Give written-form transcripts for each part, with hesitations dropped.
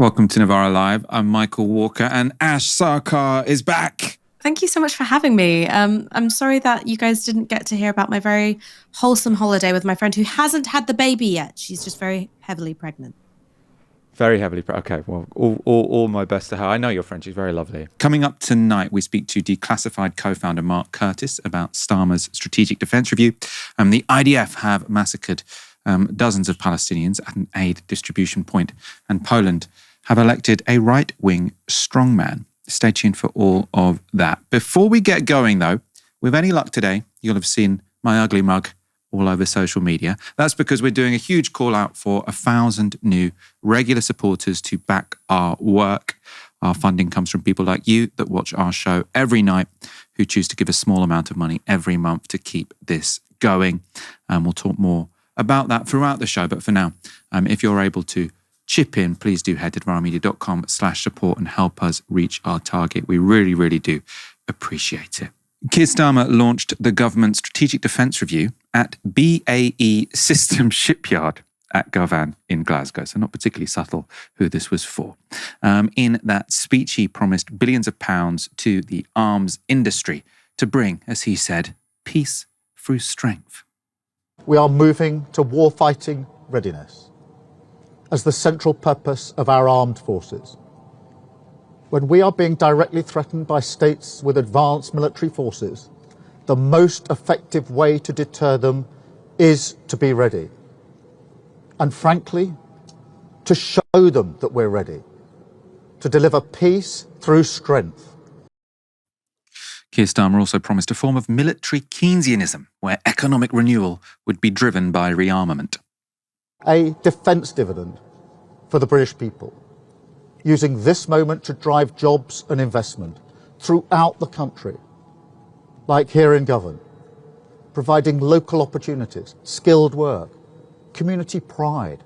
Welcome to Novara Live. I'm Michael Walker and Ash Sarkar is back. Thank you so much for having me. I'm sorry that you guys didn't get to hear about my very wholesome holiday with my friend who hasn't had the baby yet. She's just very heavily pregnant. Very heavily pregnant. Okay, well, all my best to her. I know your friend. She's very lovely. Coming up tonight, we speak to Declassified co-founder Mark Curtis about Starmer's strategic defence review. The IDF have massacred dozens of Palestinians at an aid distribution point, and Poland have elected a right-wing strongman. Stay tuned for all of that. Before we get going, though, with any luck today, you'll have seen my ugly mug all over social media. That's because we're doing a huge call out for 1,000 new regular supporters to back our work. Our funding comes from people like you that watch our show every night, who choose to give a small amount of money every month to keep this going. And we'll talk more about that throughout the show. But for now, if you're able to chip in, please do head to novaramedia.com/support and help us reach our target. We really, really do appreciate it. Keir Starmer launched the government strategic defence review at BAE Systems Shipyard at Govan in Glasgow. So not particularly subtle who this was for. In that speech, he promised billions of pounds to the arms industry to bring, as he said, peace through strength. We are moving to warfighting readiness as the central purpose of our armed forces. When we are being directly threatened by states with advanced military forces, the most effective way to deter them is to be ready. And frankly, to show them that we're ready, to deliver peace through strength. Keir Starmer also promised a form of military Keynesianism, where economic renewal would be driven by rearmament. A defence dividend for the British people, using this moment to drive jobs and investment throughout the country, like here in Govan, providing local opportunities, skilled work, community pride,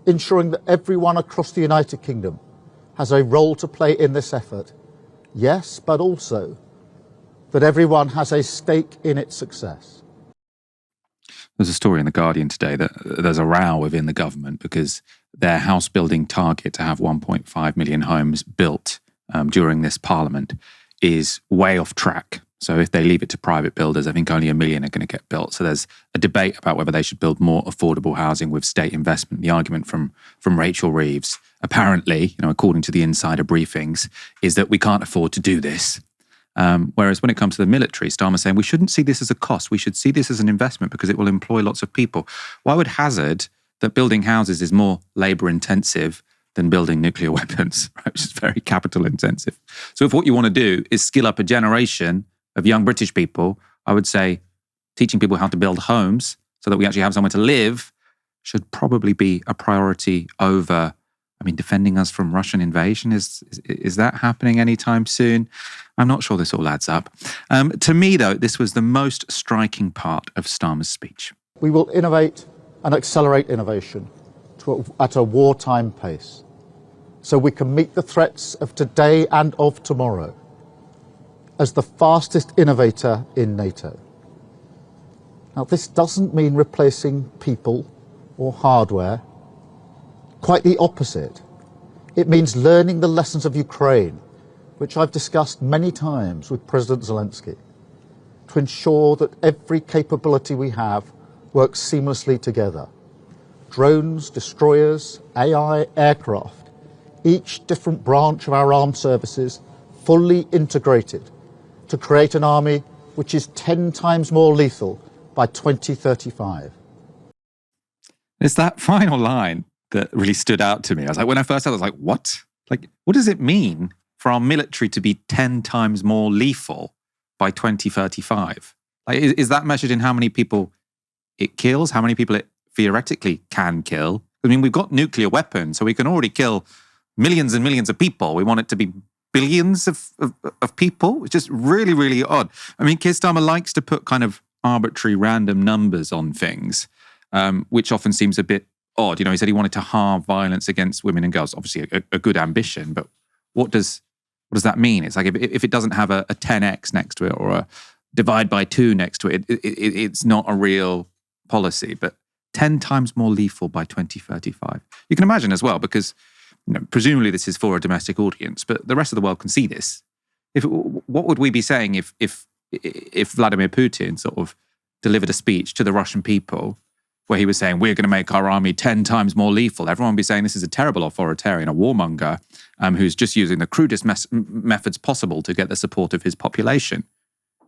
ensuring that everyone across the United Kingdom has a role to play in this effort, yes, but also that everyone has a stake in its success. There's a story in The Guardian today that there's a row within the government because their house building target to have 1.5 million homes built during this parliament is way off track. So if they leave it to private builders, I think only 1 million are going to get built. So there's a debate about whether they should build more affordable housing with state investment. The argument from Rachel Reeves, apparently, according to the insider briefings, is that we can't afford to do this. Whereas when it comes to the military, Starmer's saying we shouldn't see this as a cost. We should see this as an investment because it will employ lots of people. Why would hazard that building houses is more labour intensive than building nuclear weapons, right? Which is very capital intensive. So if what you want to do is skill up a generation of young British people, I would say teaching people how to build homes so that we actually have somewhere to live should probably be a priority over, defending us from Russian invasion. Is that happening anytime soon? I'm not sure this all adds up. To me, though, this was the most striking part of Starmer's speech. We will innovate and accelerate innovation at a wartime pace, so we can meet the threats of today and of tomorrow as the fastest innovator in NATO. Now, this doesn't mean replacing people or hardware. Quite the opposite. It means learning the lessons of Ukraine, which I've discussed many times with President Zelensky, to ensure that every capability we have works seamlessly together. Drones, destroyers, AI, aircraft, each different branch of our armed services fully integrated to create an army which is 10 times more lethal by 2035. It's that final line that really stood out to me. I was like, when I first heard it, I was like, what? Like, what does it mean for our military to be 10 times more lethal by 2035? Like, is that measured in how many people it kills, how many people it theoretically can kill? We've got nuclear weapons, so we can already kill millions and millions of people. We want it to be billions of people. It's just really, really odd. Keir Starmer likes to put kind of arbitrary random numbers on things, which often seems a bit odd. He said he wanted to halve violence against women and girls. Obviously a good ambition, but what does that mean? It's like if it doesn't have a 10x next to it or a divide by 2 next to it, it's not a real policy. But 10 times more lethal by 2035. You can imagine as well, because presumably this is for a domestic audience, but the rest of the world can see this. What would we be saying if Vladimir Putin sort of delivered a speech to the Russian people where he was saying, we're going to make our army 10 times more lethal? Everyone would be saying this is a terrible authoritarian, a warmonger, who's just using the crudest methods possible to get the support of his population.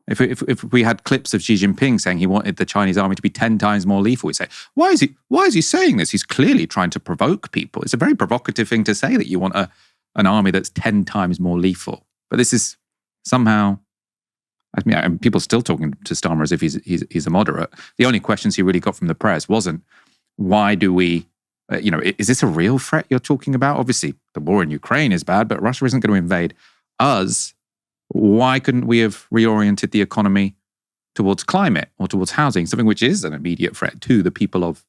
If we had clips of Xi Jinping saying he wanted the Chinese army to be 10 times more lethal, we'd say, why is he saying this? He's clearly trying to provoke people. It's a very provocative thing to say, that you want an army that's 10 times more lethal. But this is somehow, I mean, people are still talking to Starmer as if he's a moderate. The only questions he really got from the press wasn't, why do we, is this a real threat you're talking about? Obviously, the war in Ukraine is bad, but Russia isn't going to invade us. Why couldn't we have reoriented the economy towards climate or towards housing, something which is an immediate threat to the people of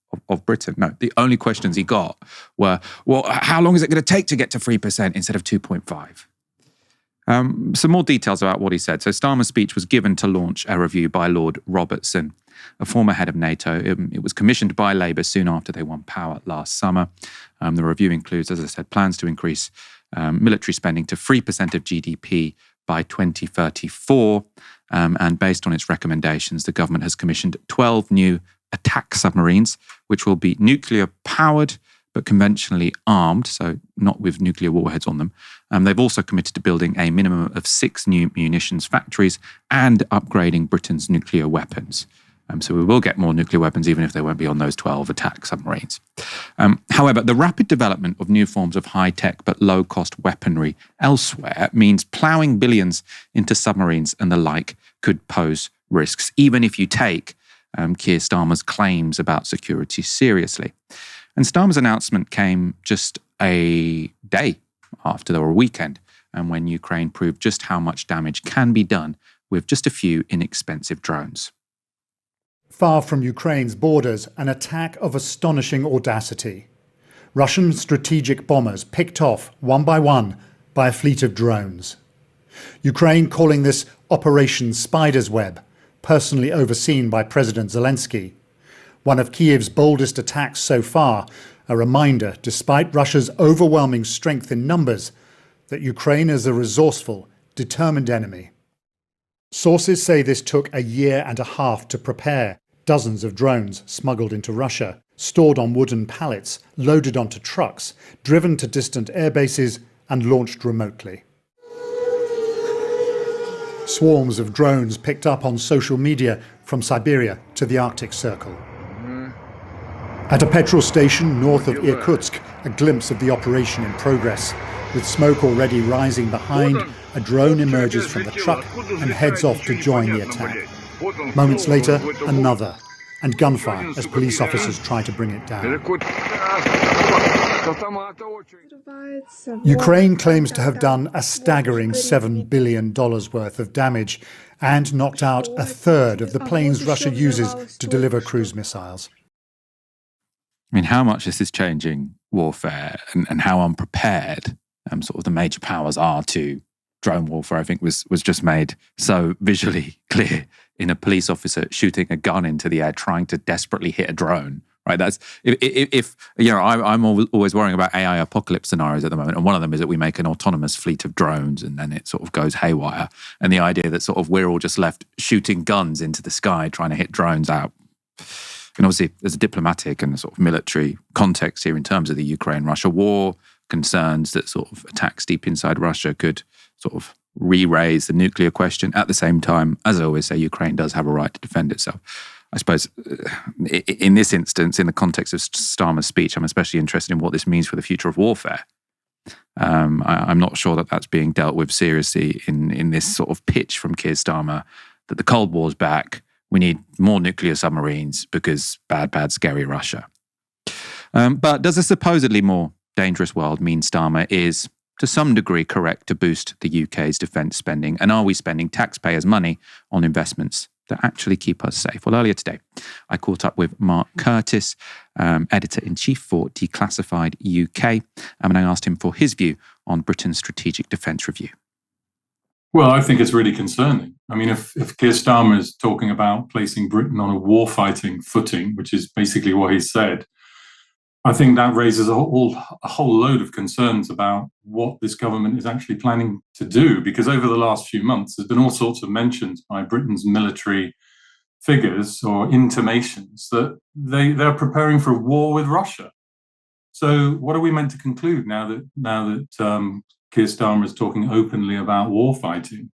Britain? No, the only questions he got were, well, how long is it going to take to get to 3% instead of 2.5%? Some more details about what he said. So Starmer's speech was given to launch a review by Lord Robertson, a former head of NATO. It was commissioned by Labour soon after they won power last summer. The review includes, as I said, plans to increase military spending to 3% of GDP by 2034. And based on its recommendations, the government has commissioned 12 new attack submarines, which will be nuclear-powered but conventionally armed, so not with nuclear warheads on them. They've also committed to building a minimum of 6 new munitions factories and upgrading Britain's nuclear weapons. So we will get more nuclear weapons, even if they won't be on those 12 attack submarines. However, the rapid development of new forms of high-tech but low-cost weaponry elsewhere means ploughing billions into submarines and the like could pose risks, even if you take Keir Starmer's claims about security seriously. And Starmer's announcement came just a day after, or a weekend, and when Ukraine proved just how much damage can be done with just a few inexpensive drones. Far from Ukraine's borders, an attack of astonishing audacity. Russian strategic bombers picked off one by one by a fleet of drones. Ukraine calling this Operation Spider's Web, personally overseen by President Zelensky. One of Kiev's boldest attacks so far, a reminder, despite Russia's overwhelming strength in numbers, that Ukraine is a resourceful, determined enemy. Sources say this took a year and a half to prepare. Dozens of drones smuggled into Russia, stored on wooden pallets, loaded onto trucks, driven to distant air bases and launched remotely. Swarms of drones picked up on social media from Siberia to the Arctic Circle. At a petrol station north of Irkutsk, a glimpse of the operation in progress. With smoke already rising behind, a drone emerges from the truck and heads off to join the attack. Moments later, another, and gunfire as police officers try to bring it down. Ukraine claims to have done a staggering $7 billion worth of damage and knocked out a third of the planes Russia uses to deliver cruise missiles. I mean, how much this is changing warfare and how unprepared sort of the major powers are to drone warfare, I think was just made so visually clear in a police officer shooting a gun into the air, trying to desperately hit a drone. Right? That's if I'm always worrying about AI apocalypse scenarios at the moment, and one of them is that we make an autonomous fleet of drones, and then it sort of goes haywire. And the idea that sort of we're all just left shooting guns into the sky, trying to hit drones out. And obviously, there's a diplomatic and a sort of military context here in terms of the Ukraine-Russia war, concerns that sort of attacks deep inside Russia could sort of re-raise the nuclear question. At the same time, as I always say, Ukraine does have a right to defend itself. I suppose in this instance, in the context of Starmer's speech, I'm especially interested in what this means for the future of warfare. I'm not sure that that's being dealt with seriously in this sort of pitch from Keir Starmer that the Cold War's back. We need more nuclear submarines because bad, scary Russia. But does a supposedly more dangerous world mean Starmer is, to some degree, correct to boost the UK's defence spending? And are we spending taxpayers' money on investments that actually keep us safe? Well, earlier today, I caught up with Mark Curtis, Editor-in-Chief for Declassified UK, and I asked him for his view on Britain's Strategic Defence Review. Well, I think it's really concerning. I mean, if Keir Starmer is talking about placing Britain on a war-fighting footing, which is basically what he said, I think that raises a whole load of concerns about what this government is actually planning to do, because over the last few months, there's been all sorts of mentions by Britain's military figures or intimations that they're preparing for a war with Russia. So what are we meant to conclude now that Keir Starmer is talking openly about war fighting?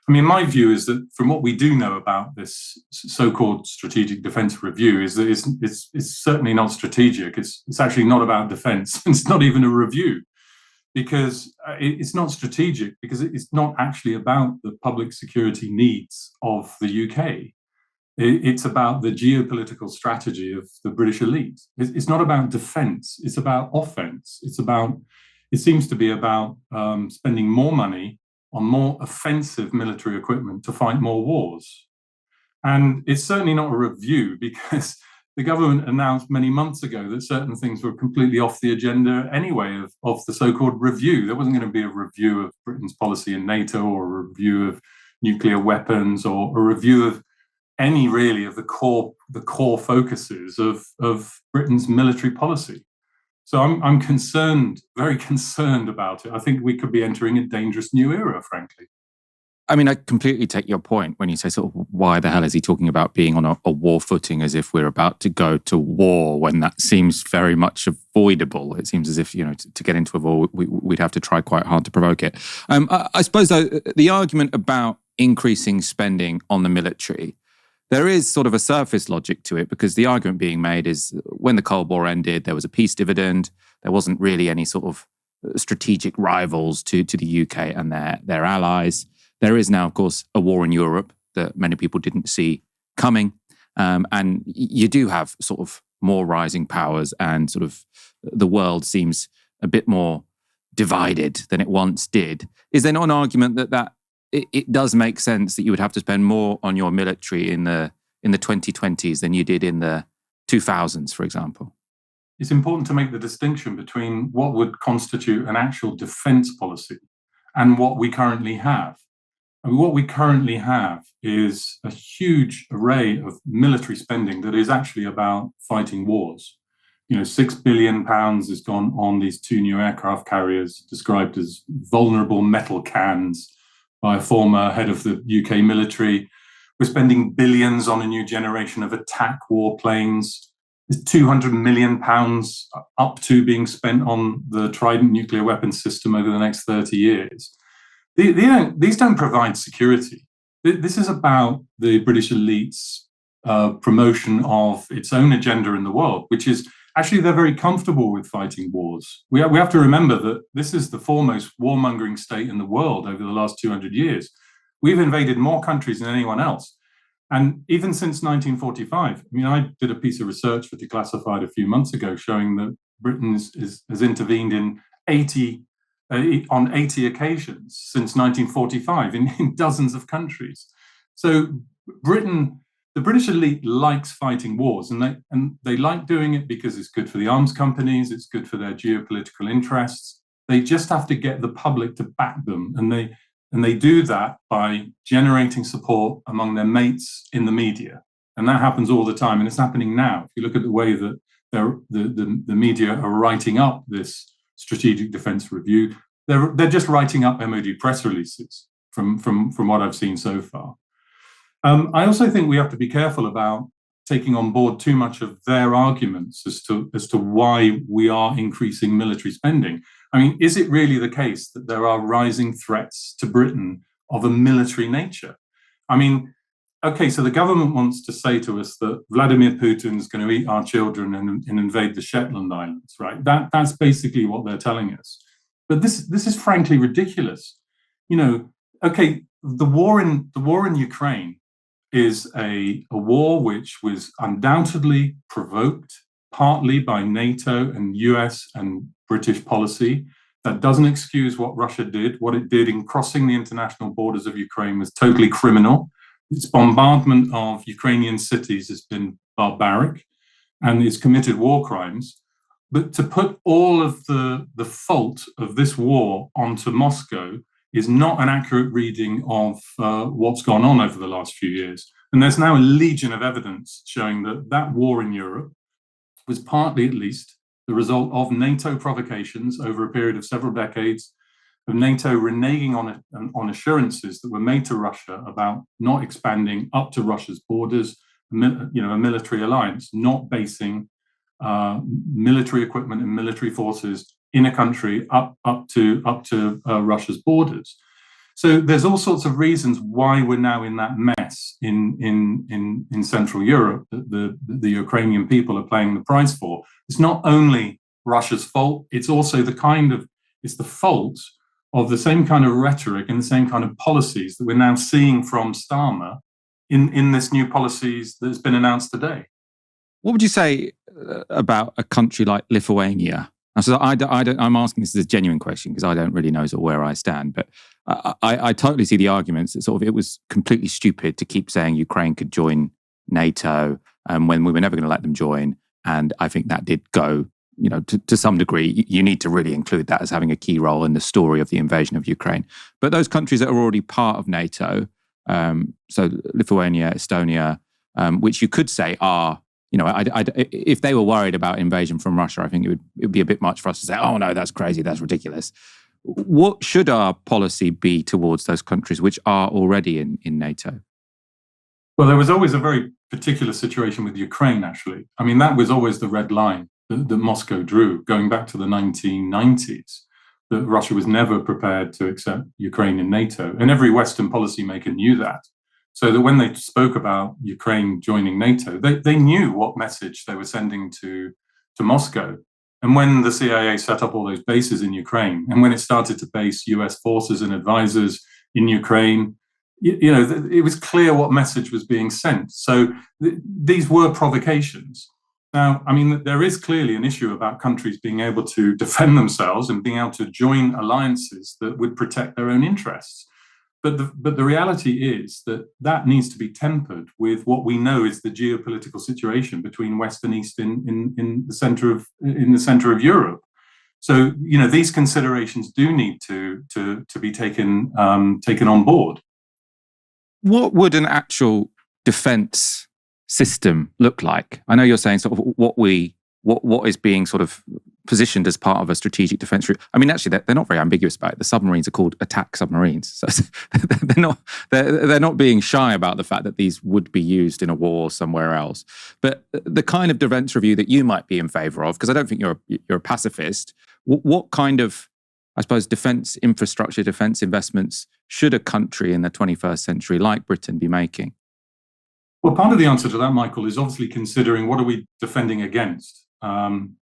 I mean, my view is that from what we do know about this so-called strategic defence review is that it's certainly not strategic. It's actually not about defence. It's not even a review, because it's not strategic, because it's not actually about the public security needs of the UK. It's about the geopolitical strategy of the British elite. It's not about defence. It's about offence. It seems to be about spending more money on more offensive military equipment to fight more wars. And it's certainly not a review, because the government announced many months ago that certain things were completely off the agenda anyway of the so-called review. There wasn't going to be a review of Britain's policy in NATO, or a review of nuclear weapons, or a review of any really of the core focuses of Britain's military policy. So I'm concerned, very concerned about it. I think we could be entering a dangerous new era, frankly. I mean, I completely take your point when you say sort of, why the hell is he talking about being on a war footing as if we're about to go to war, when that seems very much avoidable. It seems as if, to get into a war, we'd have to try quite hard to provoke it. I suppose, though, the argument about increasing spending on the military, there is sort of a surface logic to it, because the argument being made is when the Cold War ended, there was a peace dividend. There wasn't really any sort of strategic rivals to the UK and their allies. There is now, of course, a war in Europe that many people didn't see coming. And you do have sort of more rising powers, and sort of the world seems a bit more divided than it once did. Is there not an argument that it does make sense that you would have to spend more on your military in the 2020s than you did in the 2000s, for example? It's important to make the distinction between what would constitute an actual defence policy and what we currently have. I mean, what we currently have is a huge array of military spending that is actually about fighting wars. £6 billion has gone on these 2 new aircraft carriers described as vulnerable metal cans by a former head of the UK military. We're spending billions on a new generation of attack warplanes. There's £200 million up to being spent on the Trident nuclear weapons system over the next 30 years. These don't provide security. This is about the British elite's promotion of its own agenda in the world, which is actually they're very comfortable with fighting wars. We have to remember that this is the foremost warmongering state in the world over the last 200 years. We've invaded more countries than anyone else. And even since 1945, I mean, I did a piece of research for Declassified a few months ago showing that Britain has intervened on 80 occasions since 1945 in dozens of countries. So the British elite likes fighting wars, and they like doing it because it's good for the arms companies, it's good for their geopolitical interests. They just have to get the public to back them, and they do that by generating support among their mates in the media. And that happens all the time, and it's happening now. If you look at the way that the media are writing up this strategic defence review, they're just writing up MOD press releases from what I've seen so far. I also think we have to be careful about taking on board too much of their arguments as to why we are increasing military spending. I mean, is it really the case that there are rising threats to Britain of a military nature? I mean, okay, so the government wants to say to us that Vladimir Putin is going to eat our children and invade the Shetland Islands, right? That's basically what they're telling us. But this is frankly ridiculous. Okay, the war in Ukraine is a war which was undoubtedly provoked partly by NATO and US and British policy. That doesn't excuse what Russia did. What it did in crossing the international borders of Ukraine was totally criminal. Its bombardment of Ukrainian cities has been barbaric, and it's committed war crimes. But to put all of the fault of this war onto Moscow is not an accurate reading of what's gone on over the last few years. And there's now a legion of evidence showing that war in Europe was partly, at least, the result of NATO provocations over a period of several decades, of NATO reneging on assurances that were made to Russia about not expanding up to Russia's borders, a military alliance, not basing military equipment and military forces in a country up to Russia's borders. So there's all sorts of reasons why we're now in that mess in Central Europe that the Ukrainian people are paying the price for. It's not only Russia's fault, it's also it's the fault of the same kind of rhetoric and the same kind of policies that we're now seeing from Starmer in this new policies that's been announced today. What would you say about a country like Lithuania? So I'm asking this as a genuine question because I don't really know sort of where I stand, but I totally see the arguments that sort of it was completely stupid to keep saying Ukraine could join NATO when we were never going to let them join. And I think that did go, to some degree. You need to really include that as having a key role in the story of the invasion of Ukraine. But those countries that are already part of NATO, so Lithuania, Estonia, which you could say are, if they were worried about invasion from Russia, I think it would be a bit much for us to say, oh no, that's crazy, that's ridiculous. What should our policy be towards those countries which are already in NATO? Well, there was always a very particular situation with Ukraine, actually. I mean, that was always the red line that Moscow drew, going back to the 1990s, that Russia was never prepared to accept Ukraine in NATO. And every Western policymaker knew that. So that when they spoke about Ukraine joining NATO, they knew what message they were sending to Moscow. And when the CIA set up all those bases in Ukraine, and when it started to base US forces and advisors in Ukraine, it was clear what message was being sent. So these were provocations. Now, I mean, there is clearly an issue about countries being able to defend themselves and being able to join alliances that would protect their own interests. But the reality is that needs to be tempered with what we know is the geopolitical situation between West and East in the center of Europe. So these considerations do need to be taken on board. What would an actual defense system look like? I know you're saying sort of what is being sort of positioned as part of a strategic defense route. I mean, actually, they're not very ambiguous about it. The submarines are called attack submarines, so they're not being shy about the fact that these would be used in a war somewhere else. But the kind of defense review that you might be in favour of, because I don't think you're a pacifist. What kind of, I suppose, defense infrastructure, defense investments should a country in the 21st century like Britain be making? Well, part of the answer to that, Michael, is obviously considering what are we defending against. And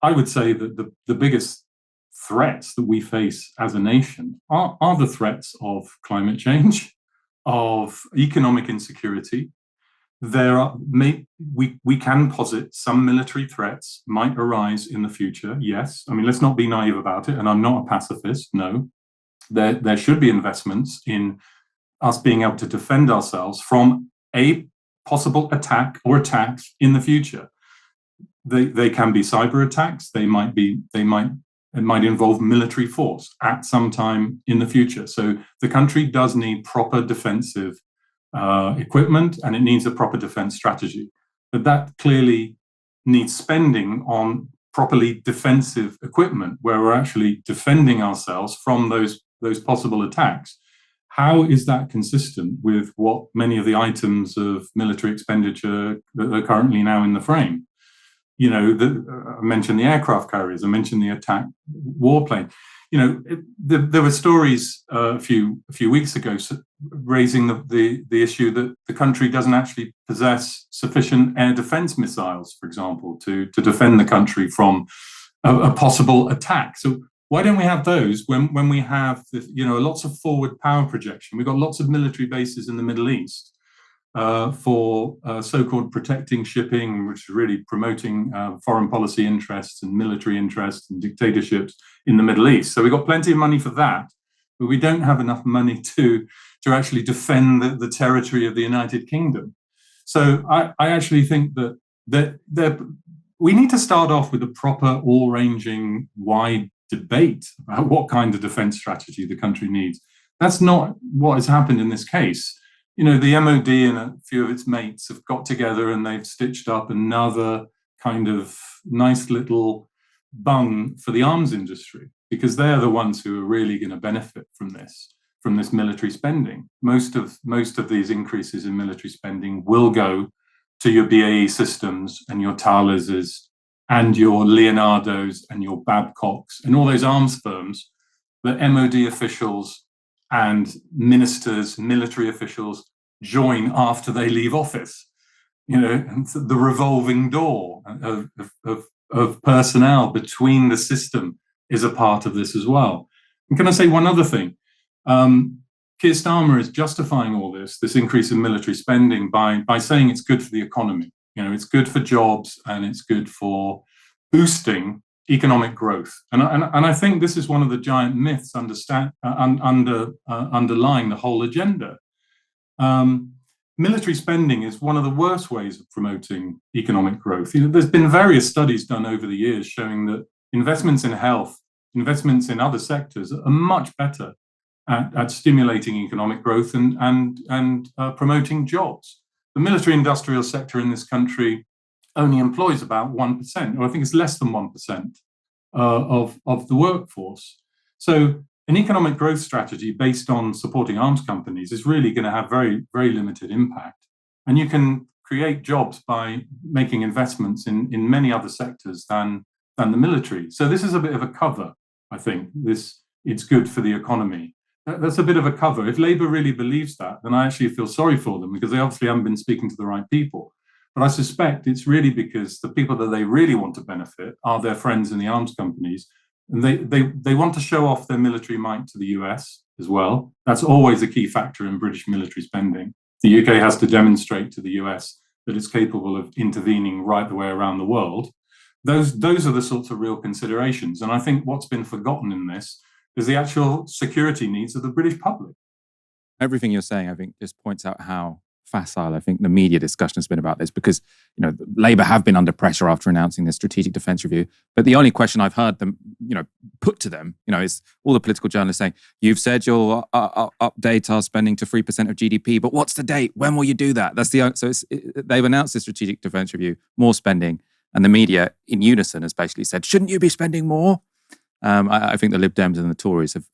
I would say that the biggest threats that we face as a nation are the threats of climate change, of economic insecurity. We can posit some military threats might arise in the future. Yes, I mean, let's not be naive about it. And I'm not a pacifist. No, there should be investments in us being able to defend ourselves from a possible attack or attacks in the future. They can be cyber attacks. It might involve military force at some time in the future. So the country does need proper defensive equipment, and it needs a proper defense strategy. But that clearly needs spending on properly defensive equipment, where we're actually defending ourselves from those possible attacks. How is that consistent with what many of the items of military expenditure that are currently now in the frame? I mentioned the aircraft carriers, I mentioned the attack warplane. There were stories a few weeks ago raising the issue that the country doesn't actually possess sufficient air defense missiles, for example, to defend the country from a possible attack. So why don't we have those when we have lots of forward power projection? We've got lots of military bases in the Middle East for so-called protecting shipping, which is really promoting foreign policy interests and military interests and dictatorships in the Middle East. So we've got plenty of money for that, but we don't have enough money to actually defend the territory of the United Kingdom. So I actually think that we need to start off with a proper, all-ranging, wide debate about what kind of defense strategy the country needs. That's not what has happened in this case. The MOD and a few of its mates have got together and they've stitched up another kind of nice little bung for the arms industry, because they're the ones who are really going to benefit from this military spending. Most of these increases in military spending will go to your BAE Systems and your Thaleses and your Leonardos and your Babcocks and all those arms firms that MOD officials and ministers, military officials join after they leave office. And the revolving door of personnel between the system is a part of this as well. And can I say one other thing? Keir Starmer is justifying all this increase in military spending by saying it's good for the economy. It's good for jobs and it's good for boosting economic growth. And I think this is one of the giant myths underlying the whole agenda. Military spending is one of the worst ways of promoting economic growth. There's been various studies done over the years showing that investments in health, investments in other sectors are much better at stimulating economic growth and promoting jobs. The military-industrial sector in this country only employs about 1%, or I think it's less than 1% of the workforce. So an economic growth strategy based on supporting arms companies is really going to have very, very limited impact. And you can create jobs by making investments in many other sectors than the military. So this is a bit of a cover, I think. It's good for the economy. That's a bit of a cover. If Labour really believes that, then I actually feel sorry for them, because they obviously haven't been speaking to the right people. But I suspect it's really because the people that they really want to benefit are their friends in the arms companies. And they want to show off their military might to the US as well. That's always a key factor in British military spending. The UK has to demonstrate to the US that it's capable of intervening right the way around the world. Those are the sorts of real considerations. And I think what's been forgotten in this is the actual security needs of the British public. Everything you're saying, I think, just points out how facile I think the media discussion has been about this, because Labour have been under pressure after announcing this strategic defence review. But the only question I've heard them put to them is all the political journalists saying, you've said you'll update our spending to 3% of GDP, but what's the date? When will you do that? They've announced this strategic defence review, more spending, and the media in unison has basically said, shouldn't you be spending more? I think the Lib Dems and the Tories have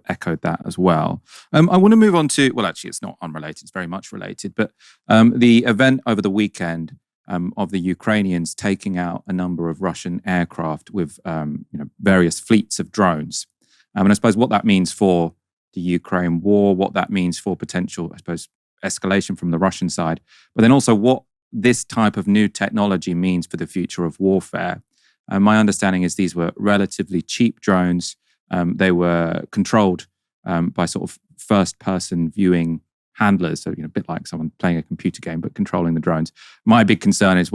echoed that as well. I want to move on to, well, actually, it's not unrelated, it's very much related, but the event over the weekend of the Ukrainians taking out a number of Russian aircraft with various fleets of drones. And I suppose what that means for the Ukraine war, what that means for potential, I suppose, escalation from the Russian side, but then also what this type of new technology means for the future of warfare. My understanding is these were relatively cheap drones. They were controlled by sort of first-person viewing handlers, so a bit like someone playing a computer game but controlling the drones. My big concern is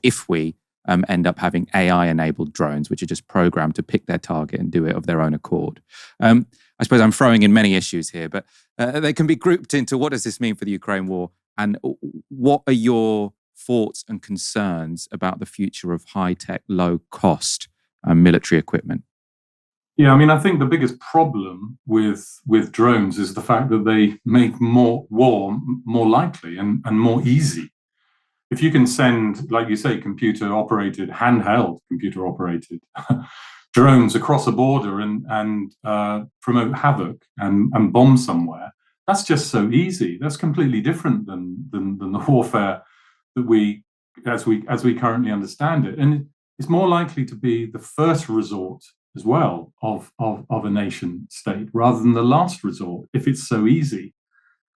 if we end up having AI-enabled drones, which are just programmed to pick their target and do it of their own accord. I suppose I'm throwing in many issues here, but they can be grouped into what does this mean for the Ukraine war, and what are your thoughts and concerns about the future of high-tech, low-cost military equipment? Yeah, I think the biggest problem with drones is the fact that they make war more likely and more easy. If you can send, like you say, handheld computer-operated drones across a border and promote havoc and bomb somewhere, that's just so easy. That's completely different than the warfare that we currently understand it, and it's more likely to be the first resort as well of a nation state rather than the last resort if it's so easy.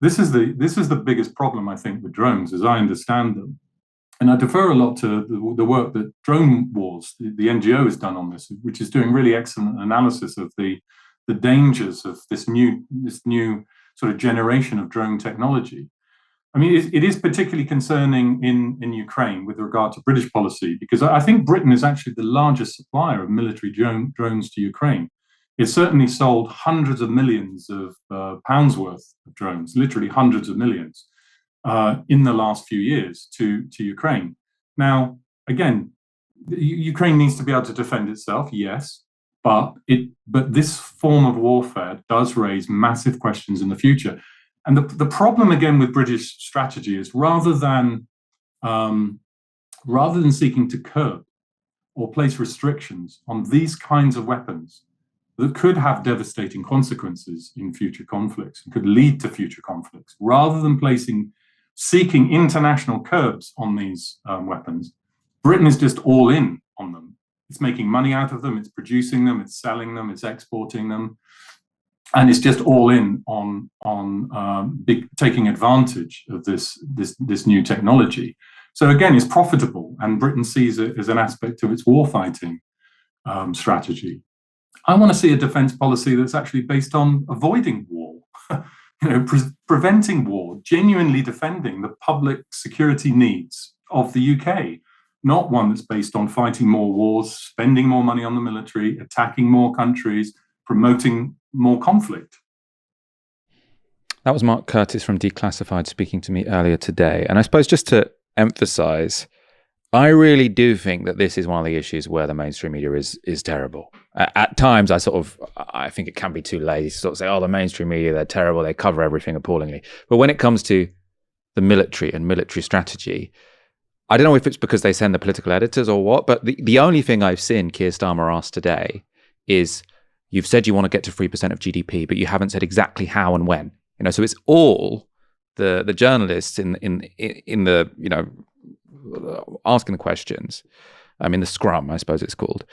This is the biggest problem, I think, with drones, as I understand them, and I defer a lot to the work that Drone Wars, the NGO, has done on this, which is doing really excellent analysis of the dangers of this new sort of generation of drone technology. It is particularly concerning in Ukraine with regard to British policy, because I think Britain is actually the largest supplier of military drones to Ukraine. It's certainly sold hundreds of millions of pounds worth of drones, literally hundreds of millions, in the last few years to Ukraine. Now, again, Ukraine needs to be able to defend itself, yes, but this form of warfare does raise massive questions in the future. And the problem again with British strategy is rather than rather than seeking to curb or place restrictions on these kinds of weapons that could have devastating consequences in future conflicts and could lead to future conflicts, rather than seeking international curbs on these weapons, Britain is just all in on them. It's making money out of them, it's producing them, it's selling them, it's exporting them, and it's just all in on taking advantage of this new technology. So again, it's profitable, and Britain sees it as an aspect of its warfighting strategy. I want to see a defence policy that's actually based on avoiding war, preventing war, genuinely defending the public security needs of the UK, not one that's based on fighting more wars, spending more money on the military, attacking more countries, promoting more conflict. That was Mark Curtis from Declassified speaking to me earlier today. And I suppose just to emphasize, I really do think that this is one of the issues where the mainstream media is terrible. At times, I think it can be too lazy to sort of say, oh, the mainstream media, they're terrible, they cover everything appallingly. But when it comes to the military and military strategy, I don't know if it's because they send the political editors or what, but the only thing I've seen Keir Starmer ask today is, you've said you want to get to 3% of GDP, but you haven't said exactly how and when. So it's all the journalists in the asking the questions, in the scrum, I suppose it's called.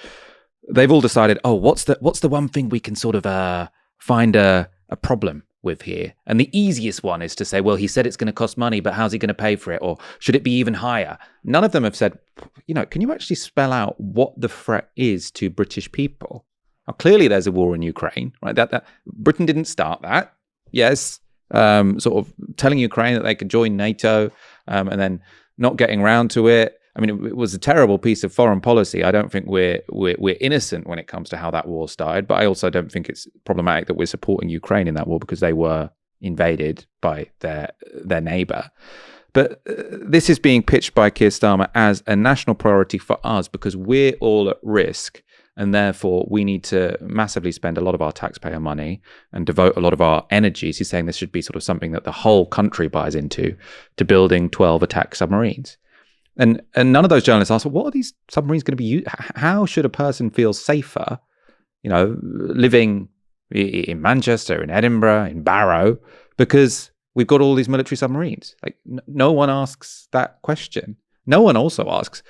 They've all decided, oh, what's the one thing we can sort of find a problem with here? And the easiest one is to say, well, he said it's going to cost money, but how's he going to pay for it? Or should it be even higher? None of them have said, can you actually spell out what the threat is to British people? Now, clearly there's a war in Ukraine, right? That Britain didn't start that. Yes, sort of telling Ukraine that they could join NATO, and then not getting round to it. It was a terrible piece of foreign policy. I don't think we're innocent when it comes to how that war started, but I also don't think it's problematic that we're supporting Ukraine in that war because they were invaded by their neighbor. But this is being pitched by Keir Starmer as a national priority for us because we're all at risk, and therefore we need to massively spend a lot of our taxpayer money and devote a lot of our energies. He's saying this should be sort of something that the whole country buys into, to building 12 attack submarines. And none of those journalists asked, well, what are these submarines going to be used? How should a person feel safer, living in Manchester, in Edinburgh, in Barrow, because we've got all these military submarines? Like, no one asks that question. No one also asks,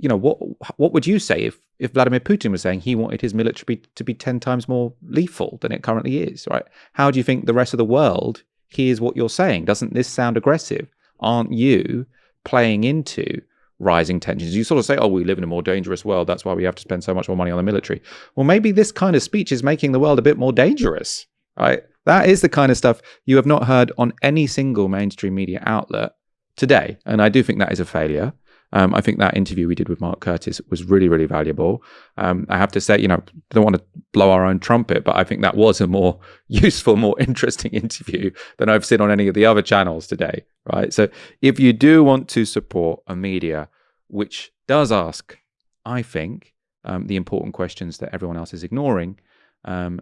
what would you say if Vladimir Putin was saying he wanted his military to be 10 times more lethal than it currently is, right? How do you think the rest of the world hears what you're saying? Doesn't this sound aggressive? Aren't you playing into rising tensions? You sort of say, oh, we live in a more dangerous world, that's why we have to spend so much more money on the military. Well, maybe this kind of speech is making the world a bit more dangerous, right? That is the kind of stuff you have not heard on any single mainstream media outlet today. And I do think that is a failure. I think that interview we did with Mark Curtis was really, really valuable. I have to say, don't want to blow our own trumpet, but I think that was a more useful, more interesting interview than I've seen on any of the other channels today, right? So if you do want to support a media which does ask, I think, the important questions that everyone else is ignoring,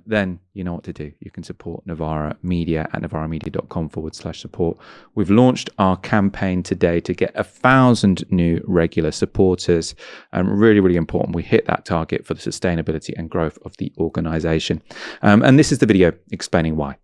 then you know what to do. You can support Novara Media at novaramedia.com/support. We've launched our campaign today to get 1,000 new regular supporters. Really, really important. We hit that target for the sustainability and growth of the organisation. And this is the video explaining why.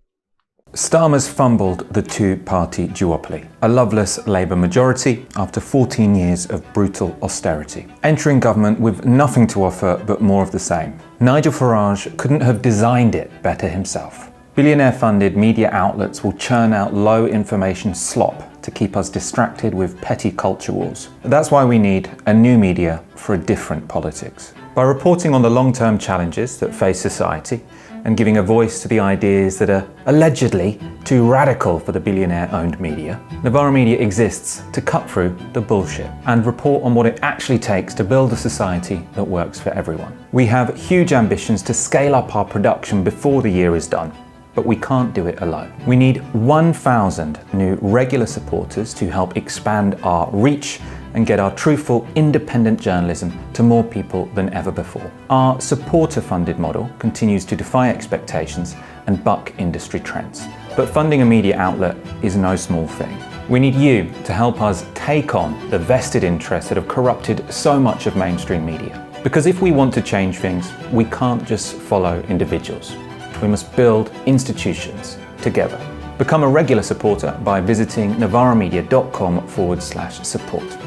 Starmer's fumbled the two-party duopoly, a loveless Labour majority after 14 years of brutal austerity, entering government with nothing to offer but more of the same. Nigel Farage couldn't have designed it better himself. Billionaire-funded media outlets will churn out low-information slop to keep us distracted with petty culture wars. That's why we need a new media for a different politics. By reporting on the long-term challenges that face society, and giving a voice to the ideas that are allegedly too radical for the billionaire-owned media, Novara Media exists to cut through the bullshit and report on what it actually takes to build a society that works for everyone. We have huge ambitions to scale up our production before the year is done, but we can't do it alone. We need 1,000 new regular supporters to help expand our reach and get our truthful, independent journalism to more people than ever before. Our supporter-funded model continues to defy expectations and buck industry trends. But funding a media outlet is no small thing. We need you to help us take on the vested interests that have corrupted so much of mainstream media. Because if we want to change things, we can't just follow individuals. We must build institutions together. Become a regular supporter by visiting novaramedia.com/support.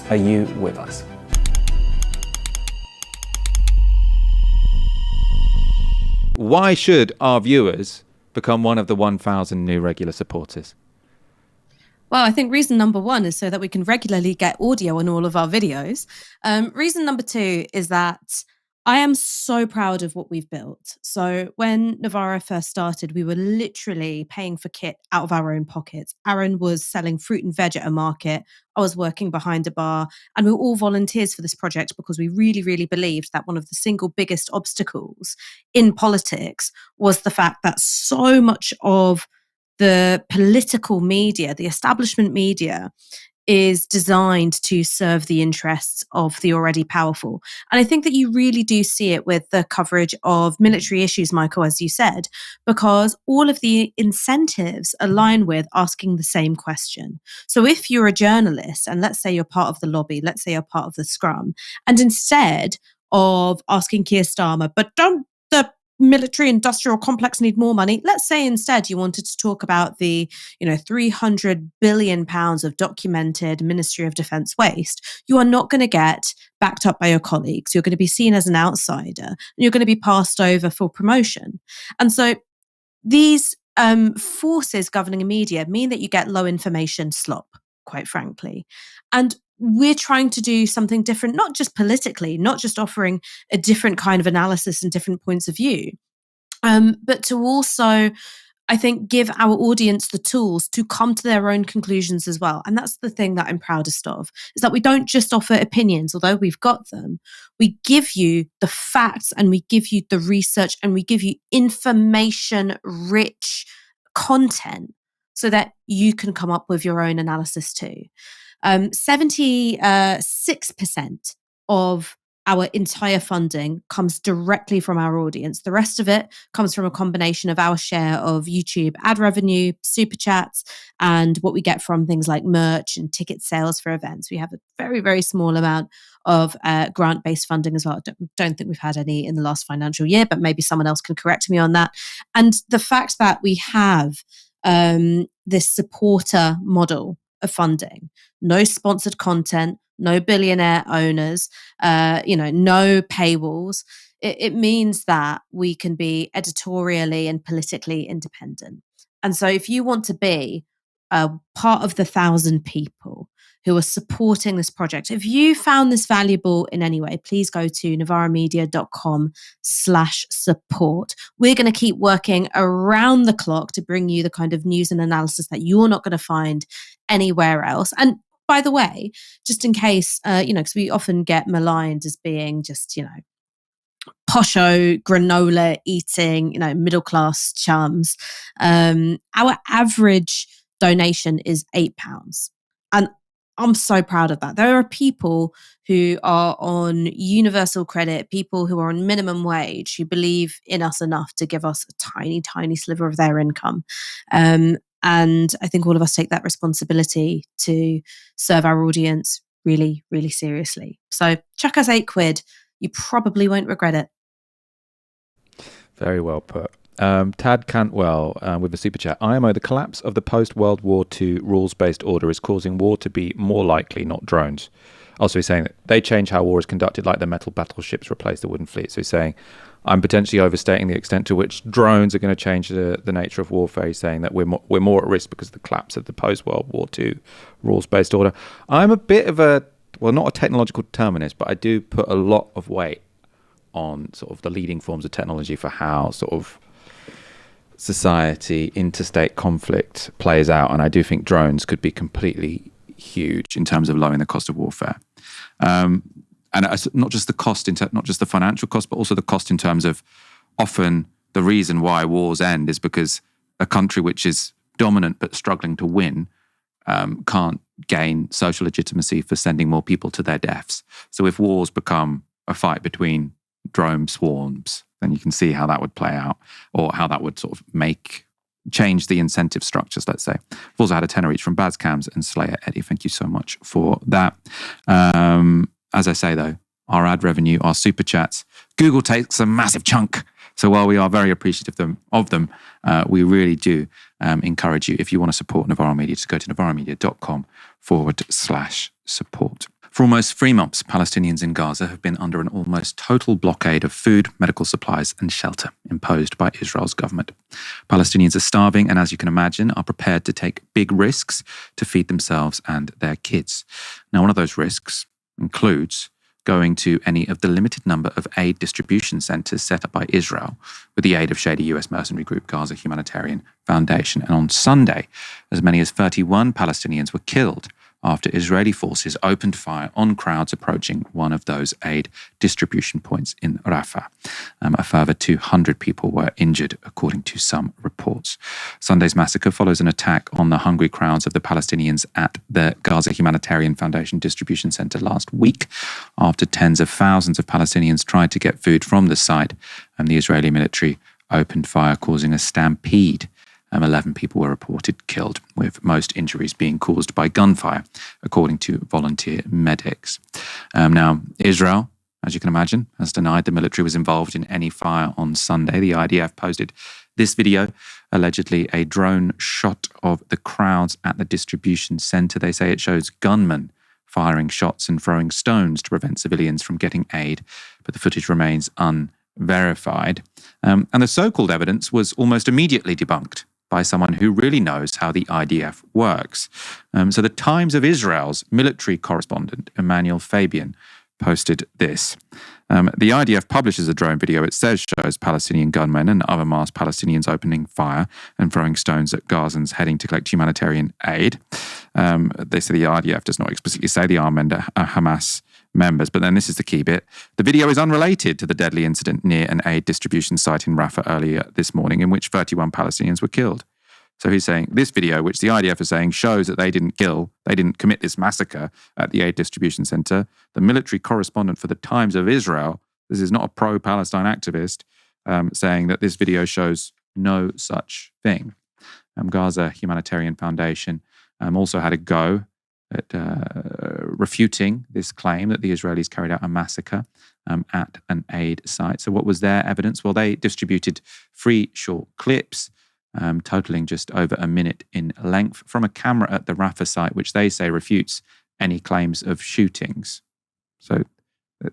Are you with us? Why should our viewers become one of the 1,000 new regular supporters? Well, I think reason number one is so that we can regularly get audio on all of our videos. Reason number two is that I am so proud of what we've built. So when Novara first started, we were literally paying for kit out of our own pockets. Aaron was selling fruit and veg at a market. I was working behind a bar, and we were all volunteers for this project because we really, really believed that one of the single biggest obstacles in politics was the fact that so much of the political media, the establishment media, is designed to serve the interests of the already powerful. And I think that you really do see it with the coverage of military issues, Michael, as you said, because all of the incentives align with asking the same question. So if you're a journalist, and let's say you're part of the lobby, let's say you're part of the scrum, and instead of asking Keir Starmer, but don't the military industrial complex need more money. Let's say instead you wanted to talk about the, 300 billion pounds of documented Ministry of Defence waste. You are not going to get backed up by your colleagues. You're going to be seen as an outsider, and you're going to be passed over for promotion. And so these forces governing media mean that you get low information slop, quite frankly. And we're trying to do something different, not just politically, not just offering a different kind of analysis and different points of view, but to also, I think, give our audience the tools to come to their own conclusions as well. And that's the thing that I'm proudest of, is that we don't just offer opinions, although we've got them. We give you the facts, and we give you the research, and we give you information-rich content so that you can come up with your own analysis too. 76% of our entire funding comes directly from our audience. The rest of it comes from a combination of our share of YouTube ad revenue, super chats, and what we get from things like merch and ticket sales for events. We have a very, very small amount of grant-based funding as well. I don't think we've had any in the last financial year, but maybe someone else can correct me on that. And the fact that we have this supporter model of funding, no sponsored content, no billionaire owners, no paywalls. It means that we can be editorially and politically independent. And so if you want to be a part of the 1,000 people who are supporting this project, if you found this valuable in any way, please go to novaramedia.com/support. We're going to keep working around the clock to bring you the kind of news and analysis that you're not going to find anywhere else. And by the way, just in case, because we often get maligned as being just, posho, granola eating, middle class chums. Our average donation is £8. And I'm so proud of that. There are people who are on universal credit, people who are on minimum wage, who believe in us enough to give us a tiny, tiny sliver of their income. And I think all of us take that responsibility to serve our audience really, really seriously. So chuck us £8. You probably won't regret it. Very well put. Tad Cantwell with the super chat. IMO, the collapse of the post-World War II rules-based order is causing war to be more likely, not drones. Also, he's saying that they change how war is conducted, like the metal battleships replace the wooden fleet. So he's saying, I'm potentially overstating the extent to which drones are going to change the nature of warfare. He's saying that we're more at risk because of the collapse of the post-World War II rules-based order. I'm a bit of not a technological determinist, but I do put a lot of weight on sort of the leading forms of technology for how sort of society, interstate conflict plays out. And I do think drones could be completely huge in terms of lowering the cost of warfare. And not just the cost, not just the financial cost, but also the cost in terms of often the reason why wars end is because a country which is dominant but struggling to win can't gain social legitimacy for sending more people to their deaths. So if wars become a fight between drone swarms, then you can see how that would play out, or how that would sort of make change the incentive structures, let's say. We've also had a tenner each from Bazcams and Slayer Eddie. Thank you so much for that. As I say, though, our ad revenue, our super chats, Google takes a massive chunk. So while we are very appreciative of them, we really do encourage you, if you want to support Novara Media, to go to novaramedia.com/support. For almost 3 months, Palestinians in Gaza have been under an almost total blockade of food, medical supplies and shelter imposed by Israel's government. Palestinians are starving and, as you can imagine, are prepared to take big risks to feed themselves and their kids. Now, one of those risks includes going to any of the limited number of aid distribution centres set up by Israel with the aid of shady US mercenary group Gaza Humanitarian Foundation. And on Sunday, as many as 31 Palestinians were killed after Israeli forces opened fire on crowds approaching one of those aid distribution points in Rafah. A further 200 people were injured, according to some reports. Sunday's massacre follows an attack on the hungry crowds of the Palestinians at the Gaza Humanitarian Foundation distribution centre last week, after tens of thousands of Palestinians tried to get food from the site, and the Israeli military opened fire, causing a stampede. 11 people were reported killed, with most injuries being caused by gunfire, according to volunteer medics. Now, Israel, as you can imagine, has denied the military was involved in any fire on Sunday. The IDF posted this video, allegedly a drone shot of the crowds at the distribution centre. They say it shows gunmen firing shots and throwing stones to prevent civilians from getting aid, but the footage remains unverified. And the so-called evidence was almost immediately debunked by someone who really knows how the IDF works. So the Times of Israel's military correspondent, Emmanuel Fabian, posted this. The IDF publishes a drone video it says shows Palestinian gunmen and other masked Palestinians opening fire and throwing stones at Gazans heading to collect humanitarian aid. They say the IDF does not explicitly say the armed Hamas members, but then this is the key bit. The video is unrelated to the deadly incident near an aid distribution site in Rafah earlier this morning, in which 31 Palestinians were killed. So he's saying this video, which the IDF is saying shows that they didn't commit this massacre at the aid distribution centre. The military correspondent for the Times of Israel, this is not a pro-Palestine activist, saying that this video shows no such thing. Gaza Humanitarian Foundation also had a go at refuting this claim that the Israelis carried out a massacre at an aid site. So what was their evidence? Well, they distributed 3 short clips, totaling just over a minute in length, from a camera at the Rafah site, which they say refutes any claims of shootings. So